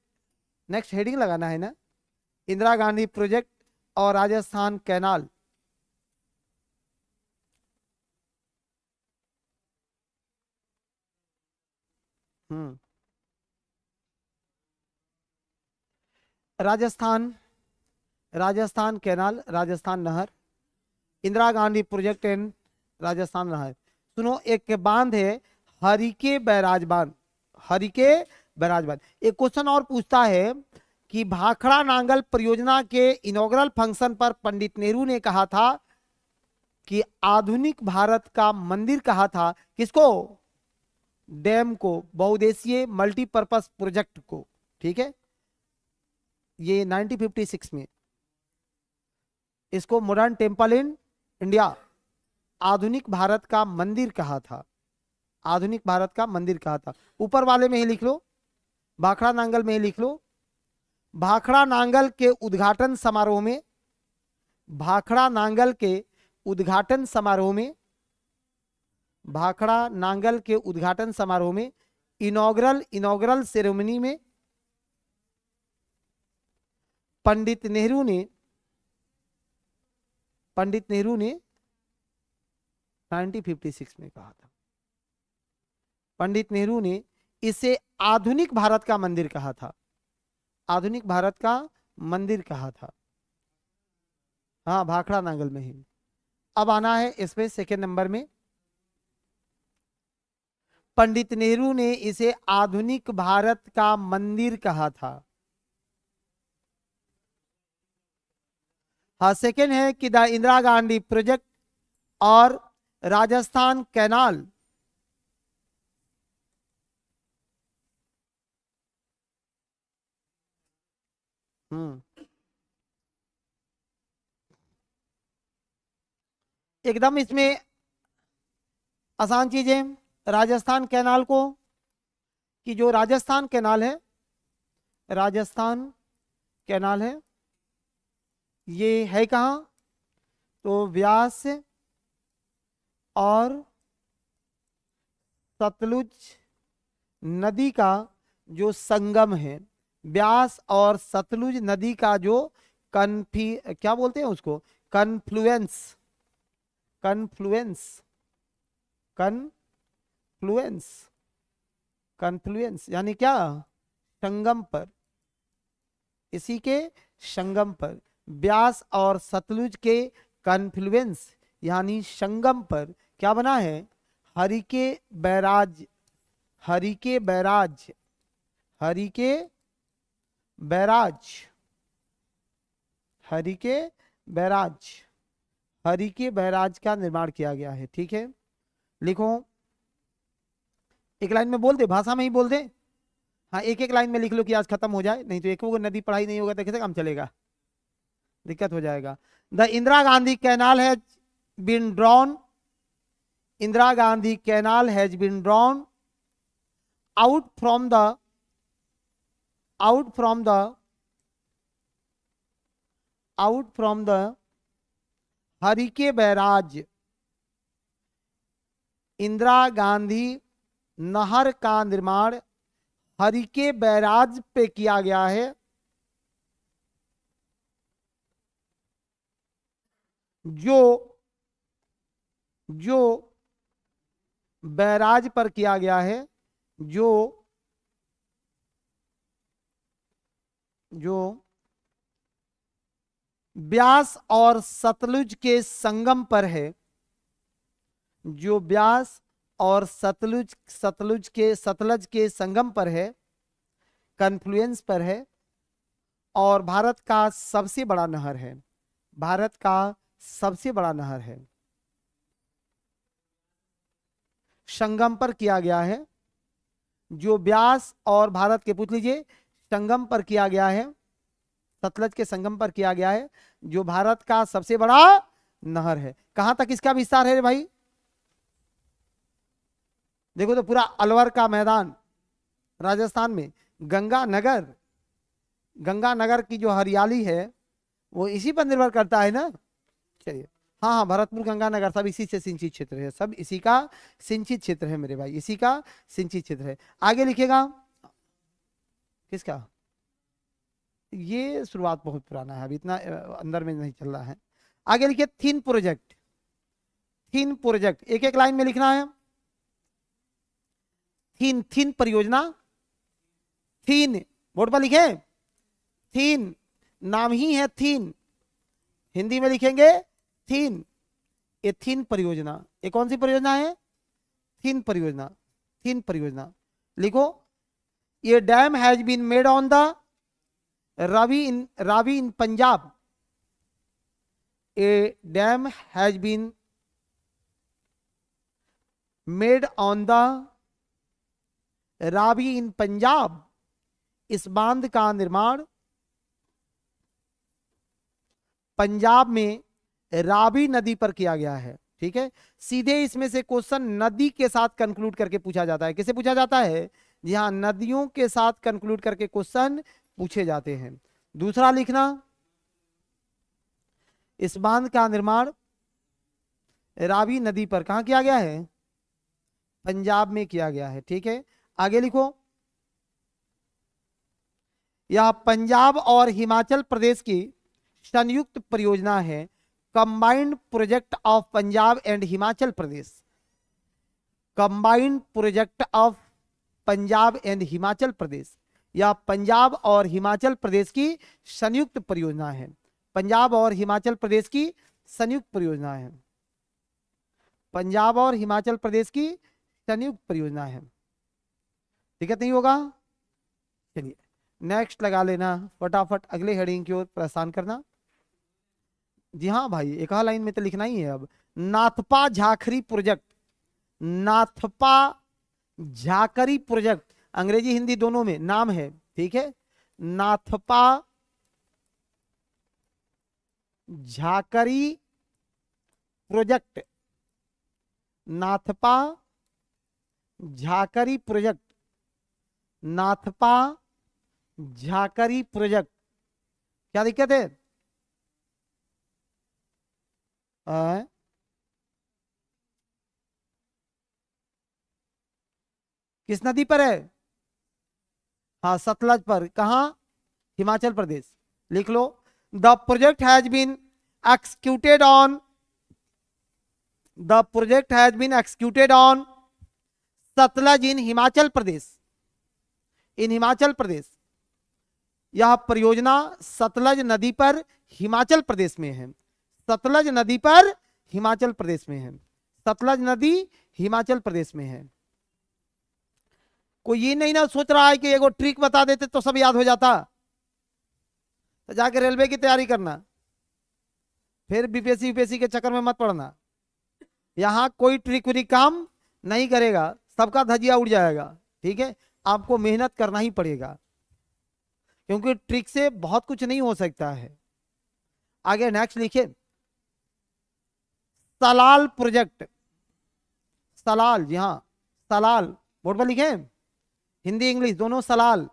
next heading लगाना है ना, इंदिरा गांधी प्रोजेक्ट और राजस्थान कैनाल। राजस्थान, राजस्थान कैनाल, राजस्थान नहर, इंदिरा गांधी प्रोजेक्ट एंड राजस्थान नहर। सुनो, एक बांध है हरिके बैराज बांध, हरिके बैराज बांध। एक क्वेश्चन और पूछता है कि भाखड़ा नांगल परियोजना के इनॉग्रल फंक्शन पर पंडित नेहरू ने कहा था कि आधुनिक भारत का मंदिर कहा था। किसको? डैम को, बहुउद्देशीय मल्टीपर्पज प्रोजेक्ट को। ठीक है, ये 1956 में इसको मॉडर्न टेम्पल इन इंडिया, आधुनिक भारत का मंदिर कहा था, आधुनिक भारत का मंदिर कहा था। ऊपर वाले में ही लिख लो, भाखड़ा नांगल में ही लिख लो। भाखड़ा नांगल के उद्घाटन समारोह में, भाखड़ा नांगल के उद्घाटन समारोह में, भाखड़ा नांगल के उद्घाटन समारोह में, इनॉग्रल सेरेमनी में पंडित नेहरू ने 1956 में कहा था, पंडित नेहरू ने इसे आधुनिक भारत का मंदिर कहा था, आधुनिक भारत का मंदिर कहा था। हाँ, भाखड़ा नांगल में ही। अब आना है इसमें सेकेंड नंबर में, पंडित नेहरू ने इसे आधुनिक भारत का मंदिर कहा था। हाँ, सेकेंड है कि द इंदिरा गांधी प्रोजेक्ट और राजस्थान कैनाल एकदम इसमें आसान चीज है। राजस्थान कैनाल को, कि जो राजस्थान कैनाल है, राजस्थान कैनाल है, ये है कहाँ? तो व्यास और सतलुज नदी का जो संगम है, व्यास और सतलुज नदी का जो क्या बोलते हैं उसको, कन्फ्लुएंस, कन्फ्लुएंस, कन्फ्लुएंस, कन्फ्लुएंस यानी क्या? संगम पर, इसी के संगम पर, व्यास और सतलुज के कन्फ्लुएंस यानी संगम पर क्या बना है? Harike barrage, Harike barrage, Harike barrage, Harike barrage, Harike barrage का निर्माण किया गया है। ठीक है, लिखो, एक लाइन में बोल दे, भाषा में ही बोल दे। हाँ, एक एक लाइन में लिख लो कि आज खत्म हो जाए, नहीं तो एक नदी पढ़ाई नहीं होगा तो कैसे काम चलेगा, दिक्कत हो जाएगा। The Indira Gandhi canal has been drawn, Indira Gandhi canal has been drawn out from the Harike barrage. Indira Gandhi नहर का निर्माण हरिके बैराज पे किया गया है, जो बैराज पर किया गया है, जो ब्यास और सतलुज के संगम पर है, जो ब्यास और सतलुज के संगम पर है, कन्फ्लुएंस पर है, और भारत का सबसे बड़ा नहर है, भारत का सबसे बड़ा नहर है, संगम पर किया गया है, जो ब्यास और भारत के, पूछ लीजिए, संगम पर किया गया है, सतलज के संगम पर किया गया है, जो भारत का सबसे बड़ा नहर है। कहां तक इसका विस्तार है रे भाई? देखो तो पूरा अलवर का मैदान राजस्थान में, गंगानगर, गंगानगर की जो हरियाली है वो इसी पर निर्भर करता है ना। चलिए, हाँ हाँ, भरतपुर गंगानगर सब इसी से सिंचित क्षेत्र है, सब इसी का सिंचित क्षेत्र है मेरे भाई, इसी का सिंचित क्षेत्र है। आगे लिखिएगा, किसका, ये शुरुआत बहुत पुराना है, अभी इतना अंदर में नहीं चल रहा है। आगे लिखिए थीन प्रोजेक्ट, थीन प्रोजेक्ट, एक एक लाइन में लिखना है। थीन, थीन परियोजना, थीन, बोर्ड पर लिखे, थीन, नाम ही है थीन, हिंदी में लिखेंगे थीन, ये थीन परियोजना, ये कौन सी परियोजना है, थीन परियोजना, थीन परियोजना। लिखो, ये dam has been made on the Ravi in Punjab, a dam has been made on the Ravi in Punjab, इस बांध का निर्माण पंजाब में रावी नदी पर किया गया है। ठीक है, सीधे इसमें से क्वेश्चन नदी के साथ कंक्लूड करके पूछा जाता है। किसे पूछा जाता है, जी हाँ, नदियों के साथ कंक्लूड करके क्वेश्चन पूछे जाते हैं। दूसरा लिखना, इस बांध का निर्माण रावी नदी पर कहां किया गया है, पंजाब में किया गया है। ठीक है, आगे लिखो, यह पंजाब और हिमाचल प्रदेश की संयुक्त परियोजना है, combined project of Punjab and Himachal Pradesh, combined project of Punjab and Himachal Pradesh, यह पंजाब और हिमाचल प्रदेश की संयुक्त परियोजना है, पंजाब और हिमाचल प्रदेश की संयुक्त परियोजना है, पंजाब और हिमाचल प्रदेश की संयुक्त परियोजना है। दिक्कत नहीं होगा। चलिए नेक्स्ट लगा लेना, फटाफट अगले हेडिंग की ओर प्रस्थान करना। जी हाँ भाई, एक लाइन में तो लिखना ही है। अब नाथपा झाखरी प्रोजेक्ट, नाथपा झाकरी प्रोजेक्ट, अंग्रेजी हिंदी दोनों में नाम है। ठीक है, Nathpa Jhakri project, Nathpa Jhakri project, Nathpa Jhakri project. क्या दिक्कत है, किस नदी पर है, हाँ सतलज पर, कहा, हिमाचल प्रदेश। लिख लो, the project has been executed on, the project has been executed on Sutlej in Himachal Pradesh, in Himachal Pradesh, यह परियोजना सतलज नदी पर हिमाचल प्रदेश में है, सतलज नदी पर हिमाचल प्रदेश में है, सतलज नदी हिमाचल प्रदेश में है। कोई ये नहीं ना सोच रहा है कि एगो ट्रिक बता देते तो सब याद हो जाता, तो जाके रेलवे की तैयारी करना, फिर बीपीएससी यूपीएससी के चक्कर में मत पड़ना। यहां कोई ट्रिक व्रिक काम नहीं करेगा, सबका धजिया उड़ जाएगा। ठीक है, आपको मेहनत करना ही पड़ेगा, क्योंकि ट्रिक से बहुत कुछ नहीं हो सकता है। आगे नेक्स्ट लिखिए, सलाल प्रोजेक्ट, सलाल, जी हाँ सलाल, बोर्ड पर लिखे, हिंदी इंग्लिश दोनों सलाल,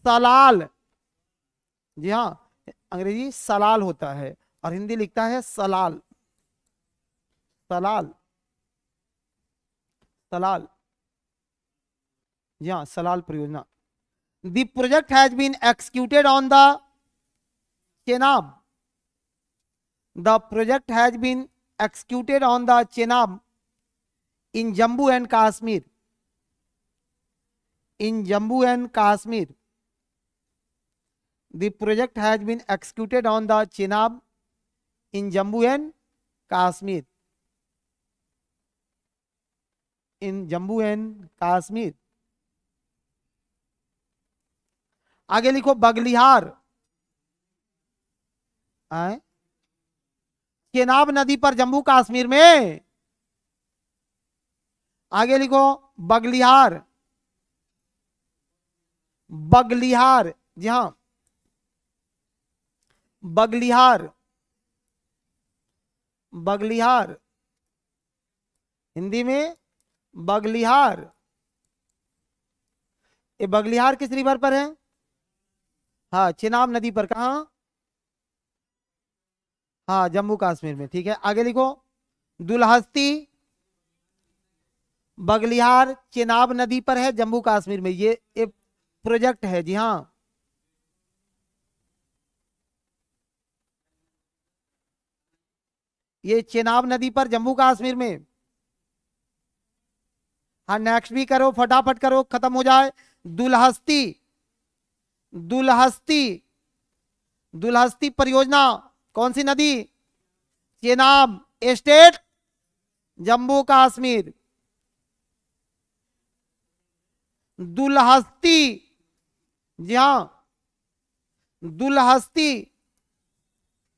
सलाल, जी हाँ अंग्रेजी सलाल होता है और हिंदी लिखता है सलाल, सलाल, सलाल, जी हाँ सलाल परियोजना। The project has been executed on the Chenab, the project has been executed on the Chenab in Jammu and Kashmir, in Jammu and Kashmir, the project has been executed on the Chenab in Jammu and Kashmir, in Jammu and Kashmir। आगे लिखो बगलिहार, चेनाब नदी पर जम्मू कश्मीर में। आगे लिखो बगलिहार, बगलिहार, जी हां बगलिहार, बगलिहार हिंदी में बगलिहार, ये बगलिहार किस रिवर पर है? हाँ, चेनाब नदी पर। कहाँ? हाँ, जम्मू कश्मीर में। ठीक है, आगे लिखो। दुलहस्ती बगलिहार चेनाब नदी पर है, जम्मू कश्मीर में। ये प्रोजेक्ट है, जी हाँ। ये चेनाब नदी पर, जम्मू कश्मीर में। हाँ, नेक्स्ट भी करो, फटाफट करो, खत्म हो जाए। दुलहस्ती, दुलहस्ती, दुलहस्ती परियोजना कौन सी नदी? चेनाब स्टेट, जम्मू कश्मीर। दुलहस्ती, जी हाँ, दुलहस्ती,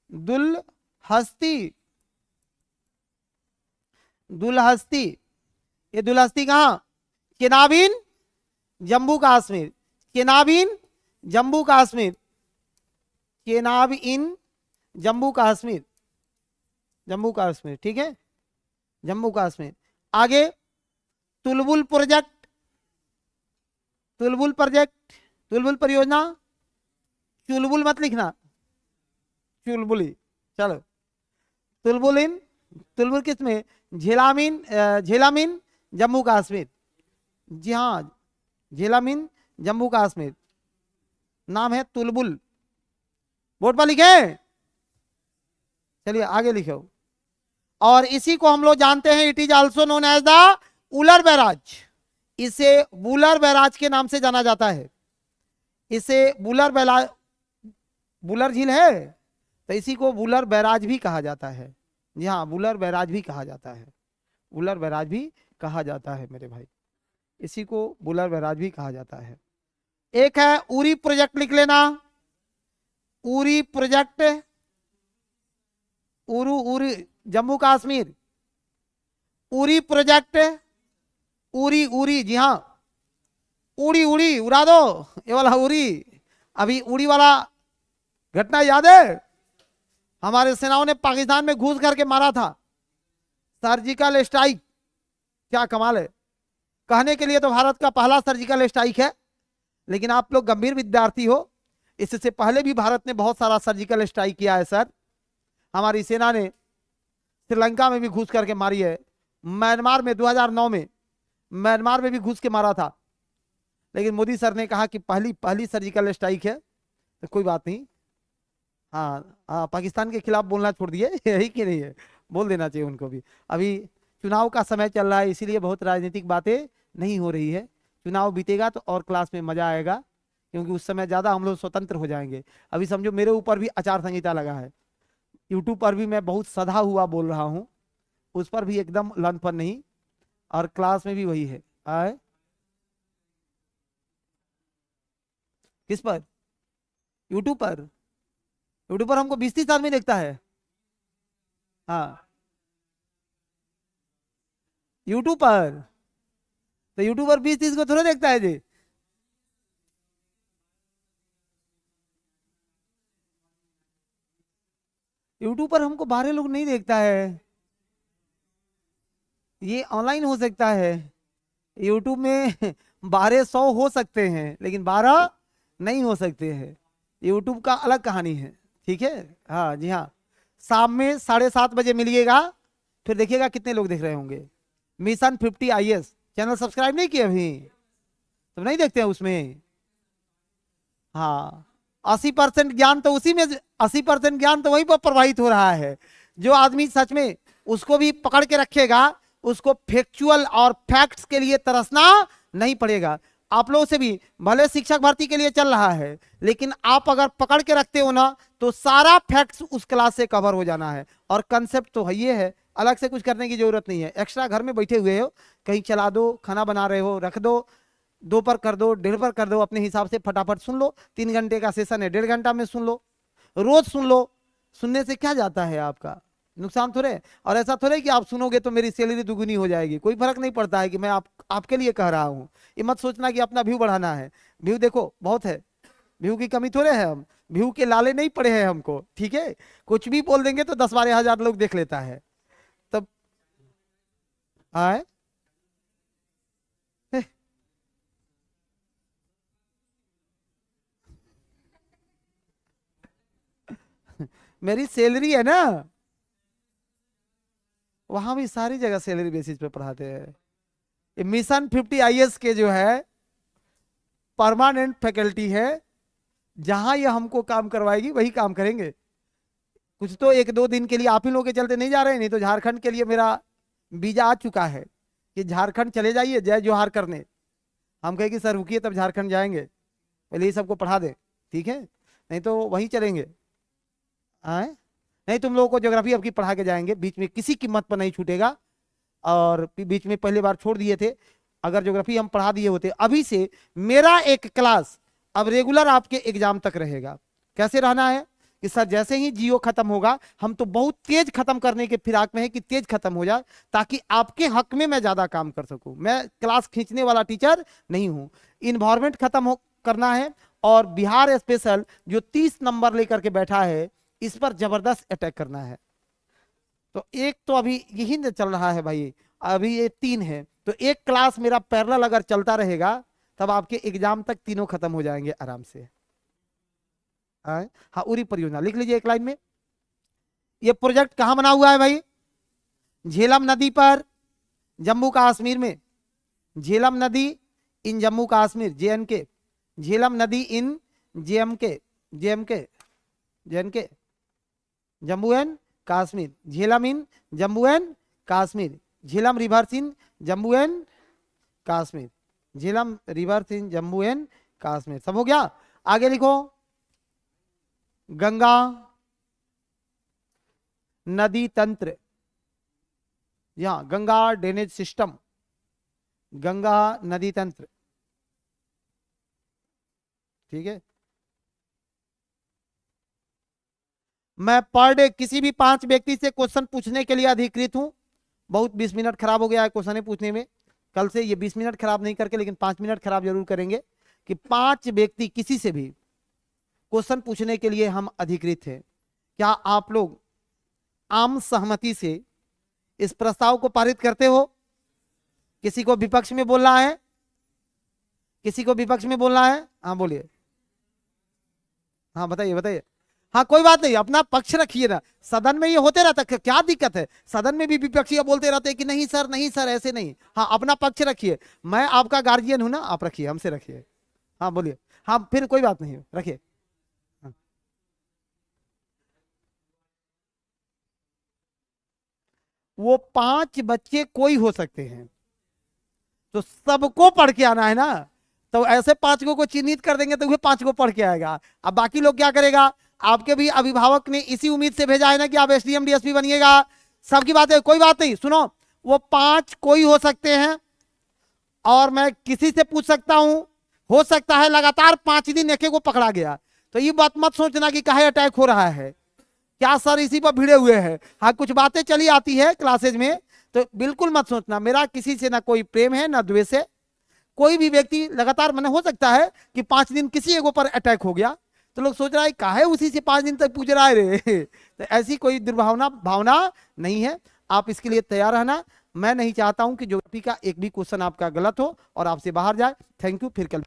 दुलहस्ती, दुलहस्ती। ये दुलहस्ती कहाँ? चेनाबिन, जम्मू कश्मीर। चेनाबिन, जम्मू कश्मीर। चेनाब इन, जम्मू कश्मीर, जम्मू कश्मीर। ठीक है, जम्मू कश्मीर। आगे तुलबुल प्रोजेक्ट, तुलबुल प्रोजेक्ट, तुलबुल परियोजना। चुलबुल मत लिखना, चुलबुली। चलो, तुलबुलिन, तुलबुल किस में? झेलामीन, झेलामीन, जम्मू कश्मीर। जी हाँ, झेलामीन, जम्मू कश्मीर। नाम है तुलबुल। बोर्ड पर लिखे? चलिए आगे लिखो। और इसी को हम लोग जानते हैं, it is also known as the Wular barrage. इसे बुलर बैराज के नाम से जाना जाता है। इसे बुलर बैराज, बुलर झील है तो इसी को बुलर बैराज भी कहा जाता है। जी हाँ, बुलर बैराज भी कहा जाता है, बुलर बैराज भी कहा जाता है मेरे भाई। इसी को बुलर बैराज भी कहा जाता है। एक है उरी प्रोजेक्ट, लिख लेना। उरी प्रोजेक्ट, उरू, उरी, जम्मू कश्मीर। उरी प्रोजेक्ट, उरी, उरी, जी हाँ, उड़ी, उड़ी उड़ा दो, ये वाला उड़ी। अभी उड़ी वाला घटना याद है? हमारे सेनाओं ने पाकिस्तान में घुस करके मारा था, सर्जिकल स्ट्राइक। क्या कमाल है! कहने के लिए तो भारत का पहला सर्जिकल स्ट्राइक है, लेकिन आप लोग गंभीर विद्यार्थी हो। इससे पहले भी भारत ने बहुत सारा सर्जिकल स्ट्राइक किया है सर। हमारी सेना ने श्रीलंका में भी घुस करके मारी है, म्यांमार में 2009 में म्यांमार में भी घुस के मारा था। लेकिन मोदी सर ने कहा कि पहली सर्जिकल स्ट्राइक है, तो कोई बात नहीं। हाँ हाँ, पाकिस्तान के खिलाफ बोलना छोड़ दिए, यही कि नहीं है? बोल देना चाहिए उनको भी। अभी चुनाव का समय चल रहा है, इसीलिए बहुत राजनीतिक बातें नहीं हो रही है। चुनाव बीतेगा तो और क्लास में मजा आएगा, क्योंकि उस समय ज्यादा हम लोग स्वतंत्र हो जाएंगे। अभी समझो मेरे ऊपर भी आचार संहिता लगा है, यूट्यूब पर भी मैं बहुत सधा हुआ बोल रहा हूँ, उस पर भी एकदम लन पर नहीं, और क्लास में भी वही है। आए किस पर? यूट्यूब पर। यूट्यूब पर हमको 20-30 आदमी देखता है। हाँ, यूट्यूब पर, तो यूट्यूब पर 20-30 को थोड़ा देखता है जी। यूट्यूब पर हमको 12 लोग नहीं देखता है। ये ऑनलाइन हो सकता है, यूट्यूब में 1200 हो सकते हैं, लेकिन 12 नहीं हो सकते हैं। यूट्यूब का अलग कहानी है, ठीक है। हाँ जी हाँ, शाम में 7:30 बजे मिलिएगा, फिर देखिएगा कितने लोग देख रहे होंगे। मिशन 50 IS चैनल सब्सक्राइब नहीं किए अभी तो नहीं देखते हैं उसमें। हाँ, 80% ज्ञान तो उसी में, 80% ज्ञान तो वहीं पर प्रवाहित हो रहा है। जो आदमी सच में उसको भी पकड़ के रखेगा, उसको फैक्चुअल और फैक्ट्स के लिए तरसना नहीं पड़ेगा। आप लोगों से भी भले शिक्षक भर्ती के लिए चल रहा है, लेकिन आप अगर पकड़ के रखते हो ना, तो सारा फैक्ट्स उस क्लास से कवर हो जाना है। और कंसेप्ट तो है ये है, अलग से कुछ करने की जरूरत नहीं है। एक्स्ट्रा घर में बैठे हुए हो, कहीं चला दो, खाना बना रहे हो रख दो, 2 पर कर दो, 1.5 पर कर दो, अपने हिसाब से फटाफट सुन लो। 3 घंटे का सेशन है, 1.5 घंटा में सुन लो, रोज सुन लो। सुनने से क्या जाता है, आपका नुकसान थोड़े। और ऐसा थोड़े कि आप सुनोगे तो मेरी सैलरी दुगुनी हो जाएगी, कोई फर्क नहीं पड़ता है कि मैं आपके लिए कह रहा हूँ। ये मत सोचना कि अपना व्यू बढ़ाना है। व्यू देखो बहुत है, व्यू की कमी थोड़े है, हम व्यू के लाले नहीं पड़े हैं हमको, ठीक है। कुछ भी बोल देंगे तो 10-12 हजार लोग देख लेता है, तब आए। मेरी सैलरी है ना, वहां भी सारी जगह सैलरी बेसिस पे पढ़ाते हैं। ये मिशन 50 IAS के जो है परमानेंट फैकल्टी है, जहां ये हमको काम करवाएगी वही काम करेंगे। कुछ तो 1-2 दिन के लिए आप ही लोगों के चलते नहीं जा रहे हैं, नहीं तो झारखंड के लिए मेरा वीजा आ चुका है कि झारखंड चले जाइए जय जोहार करने। हम कहे कि सर रुकिए तब झारखंड जाएंगे, पहले ये सबको पढ़ा दे, ठीक है, नहीं तो वहीं चलेंगे। आए नहीं, तुम लोगों को ज्योग्राफी अब की पढ़ा के जाएंगे, बीच में किसी कीमत पर नहीं छूटेगा। और बीच में पहले बार छोड़ दिए थे, अगर ज्योग्राफी हम पढ़ा दिए होते, अभी से मेरा एक क्लास अब रेगुलर आपके एग्जाम तक रहेगा। कैसे रहना है कि सर जैसे ही जियो खत्म होगा, हम तो बहुत तेज खत्म करने के फिराक में है कि तेज खत्म हो जाए, ताकि आपके हक में मैं ज्यादा काम कर सकूं। मैं क्लास खींचने वाला टीचर नहीं हूं। इन्वायरमेंट खत्म हो करना है, और बिहार स्पेशल जो 30 नंबर लेकर के बैठा है, इस पर जबरदस्त अटैक करना है। तो एक तो अभी यही न चल रहा है भाई, अभी ये 3 है, तो एक क्लास मेरा पैरेलल अगर चलता रहेगा, तब आपके एग्जाम तक तीनों खत्म हो जाएंगे आराम से। हाँ, उरी परियोजना लिख लीजिए एक लाइन में। ये प्रोजेक्ट कहां बना हुआ है भाई? झेलम नदी पर, जम्मू कश्मीर में। झेलम नदी इन जम्मू कश्मीर, JNK। झेलम नदी इन JMK, JNK, Jammu and Kashmir. Jhelum in Jammu and Kashmir. Jhelum reverse in Jammu and Kashmir. Jhelum reverse in Jammu and Kashmir. सब हो गया? आगे लिखो। गंगा नदी तंत्र, यहां गंगा ड्रेनेज सिस्टम, गंगा नदी तंत्र, ठीक है। मैं पर डे किसी भी 5 व्यक्ति से क्वेश्चन पूछने के लिए अधिकृत हूं। बहुत 20 मिनट खराब हो गया है क्वेश्चन पूछने में। कल से ये 20 मिनट खराब नहीं करके, लेकिन 5 मिनट खराब जरूर करेंगे कि 5 व्यक्ति किसी से भी क्वेश्चन पूछने के लिए हम अधिकृत हैं। क्या आप लोग आम सहमति से इस प्रस्ताव को पारित करते हो? किसी को विपक्ष में बोलना है? किसी को विपक्ष में बोलना है? हाँ बोलिए। हाँ बताइए बताइए। हाँ कोई बात नहीं, अपना पक्ष रखिए ना, सदन में ये होते रहता है, क्या दिक्कत है? सदन में भी विपक्षी बोलते रहते हैं कि नहीं सर ऐसे नहीं। हाँ अपना पक्ष रखिए, मैं आपका गार्जियन हूं ना, आप रखिए, हमसे रखिए। हाँ बोलिए। हाँ फिर कोई बात नहीं, रखिए। वो 5 बच्चे कोई हो सकते हैं, तो सबको पढ़ के आना है ना। तो ऐसे 5 को चिन्हित कर देंगे तो वह 5 को पढ़ के आएगा। अब बाकी लोग क्या करेगा? आपके भी अभिभावक ने इसी उम्मीद से भेजा है ना कि आप SDM DSP बनिएगा। सबकी बात है, कोई बात नहीं, सुनो, वो 5 कोई हो सकते हैं, और मैं किसी से पूछ सकता हूं। हो सकता है लगातार 5 दिन एक को पकड़ा गया, तो ये बात मत सोचना कि काहे अटैक हो रहा है, क्या सर इसी पर भिड़े हुए हैं। हाँ कुछ बातें चली आती है क्लासेज में, तो बिल्कुल मत सोचना मेरा किसी से ना कोई प्रेम है ना द्वेष है। कोई भी व्यक्ति लगातार, मैंने हो सकता है कि 5 दिन किसी एक पर अटैक हो गया, तो लोग सोच रहा है काहे उसी से 5 दिन तक पूछ रहा है रे। तो ऐसी कोई दुर्भावना भावना नहीं है, आप इसके लिए तैयार रहना। मैं नहीं चाहता हूं कि ज्योग्राफी का एक भी क्वेश्चन आपका गलत हो और आपसे बाहर जाए। थैंक यू, फिर कल।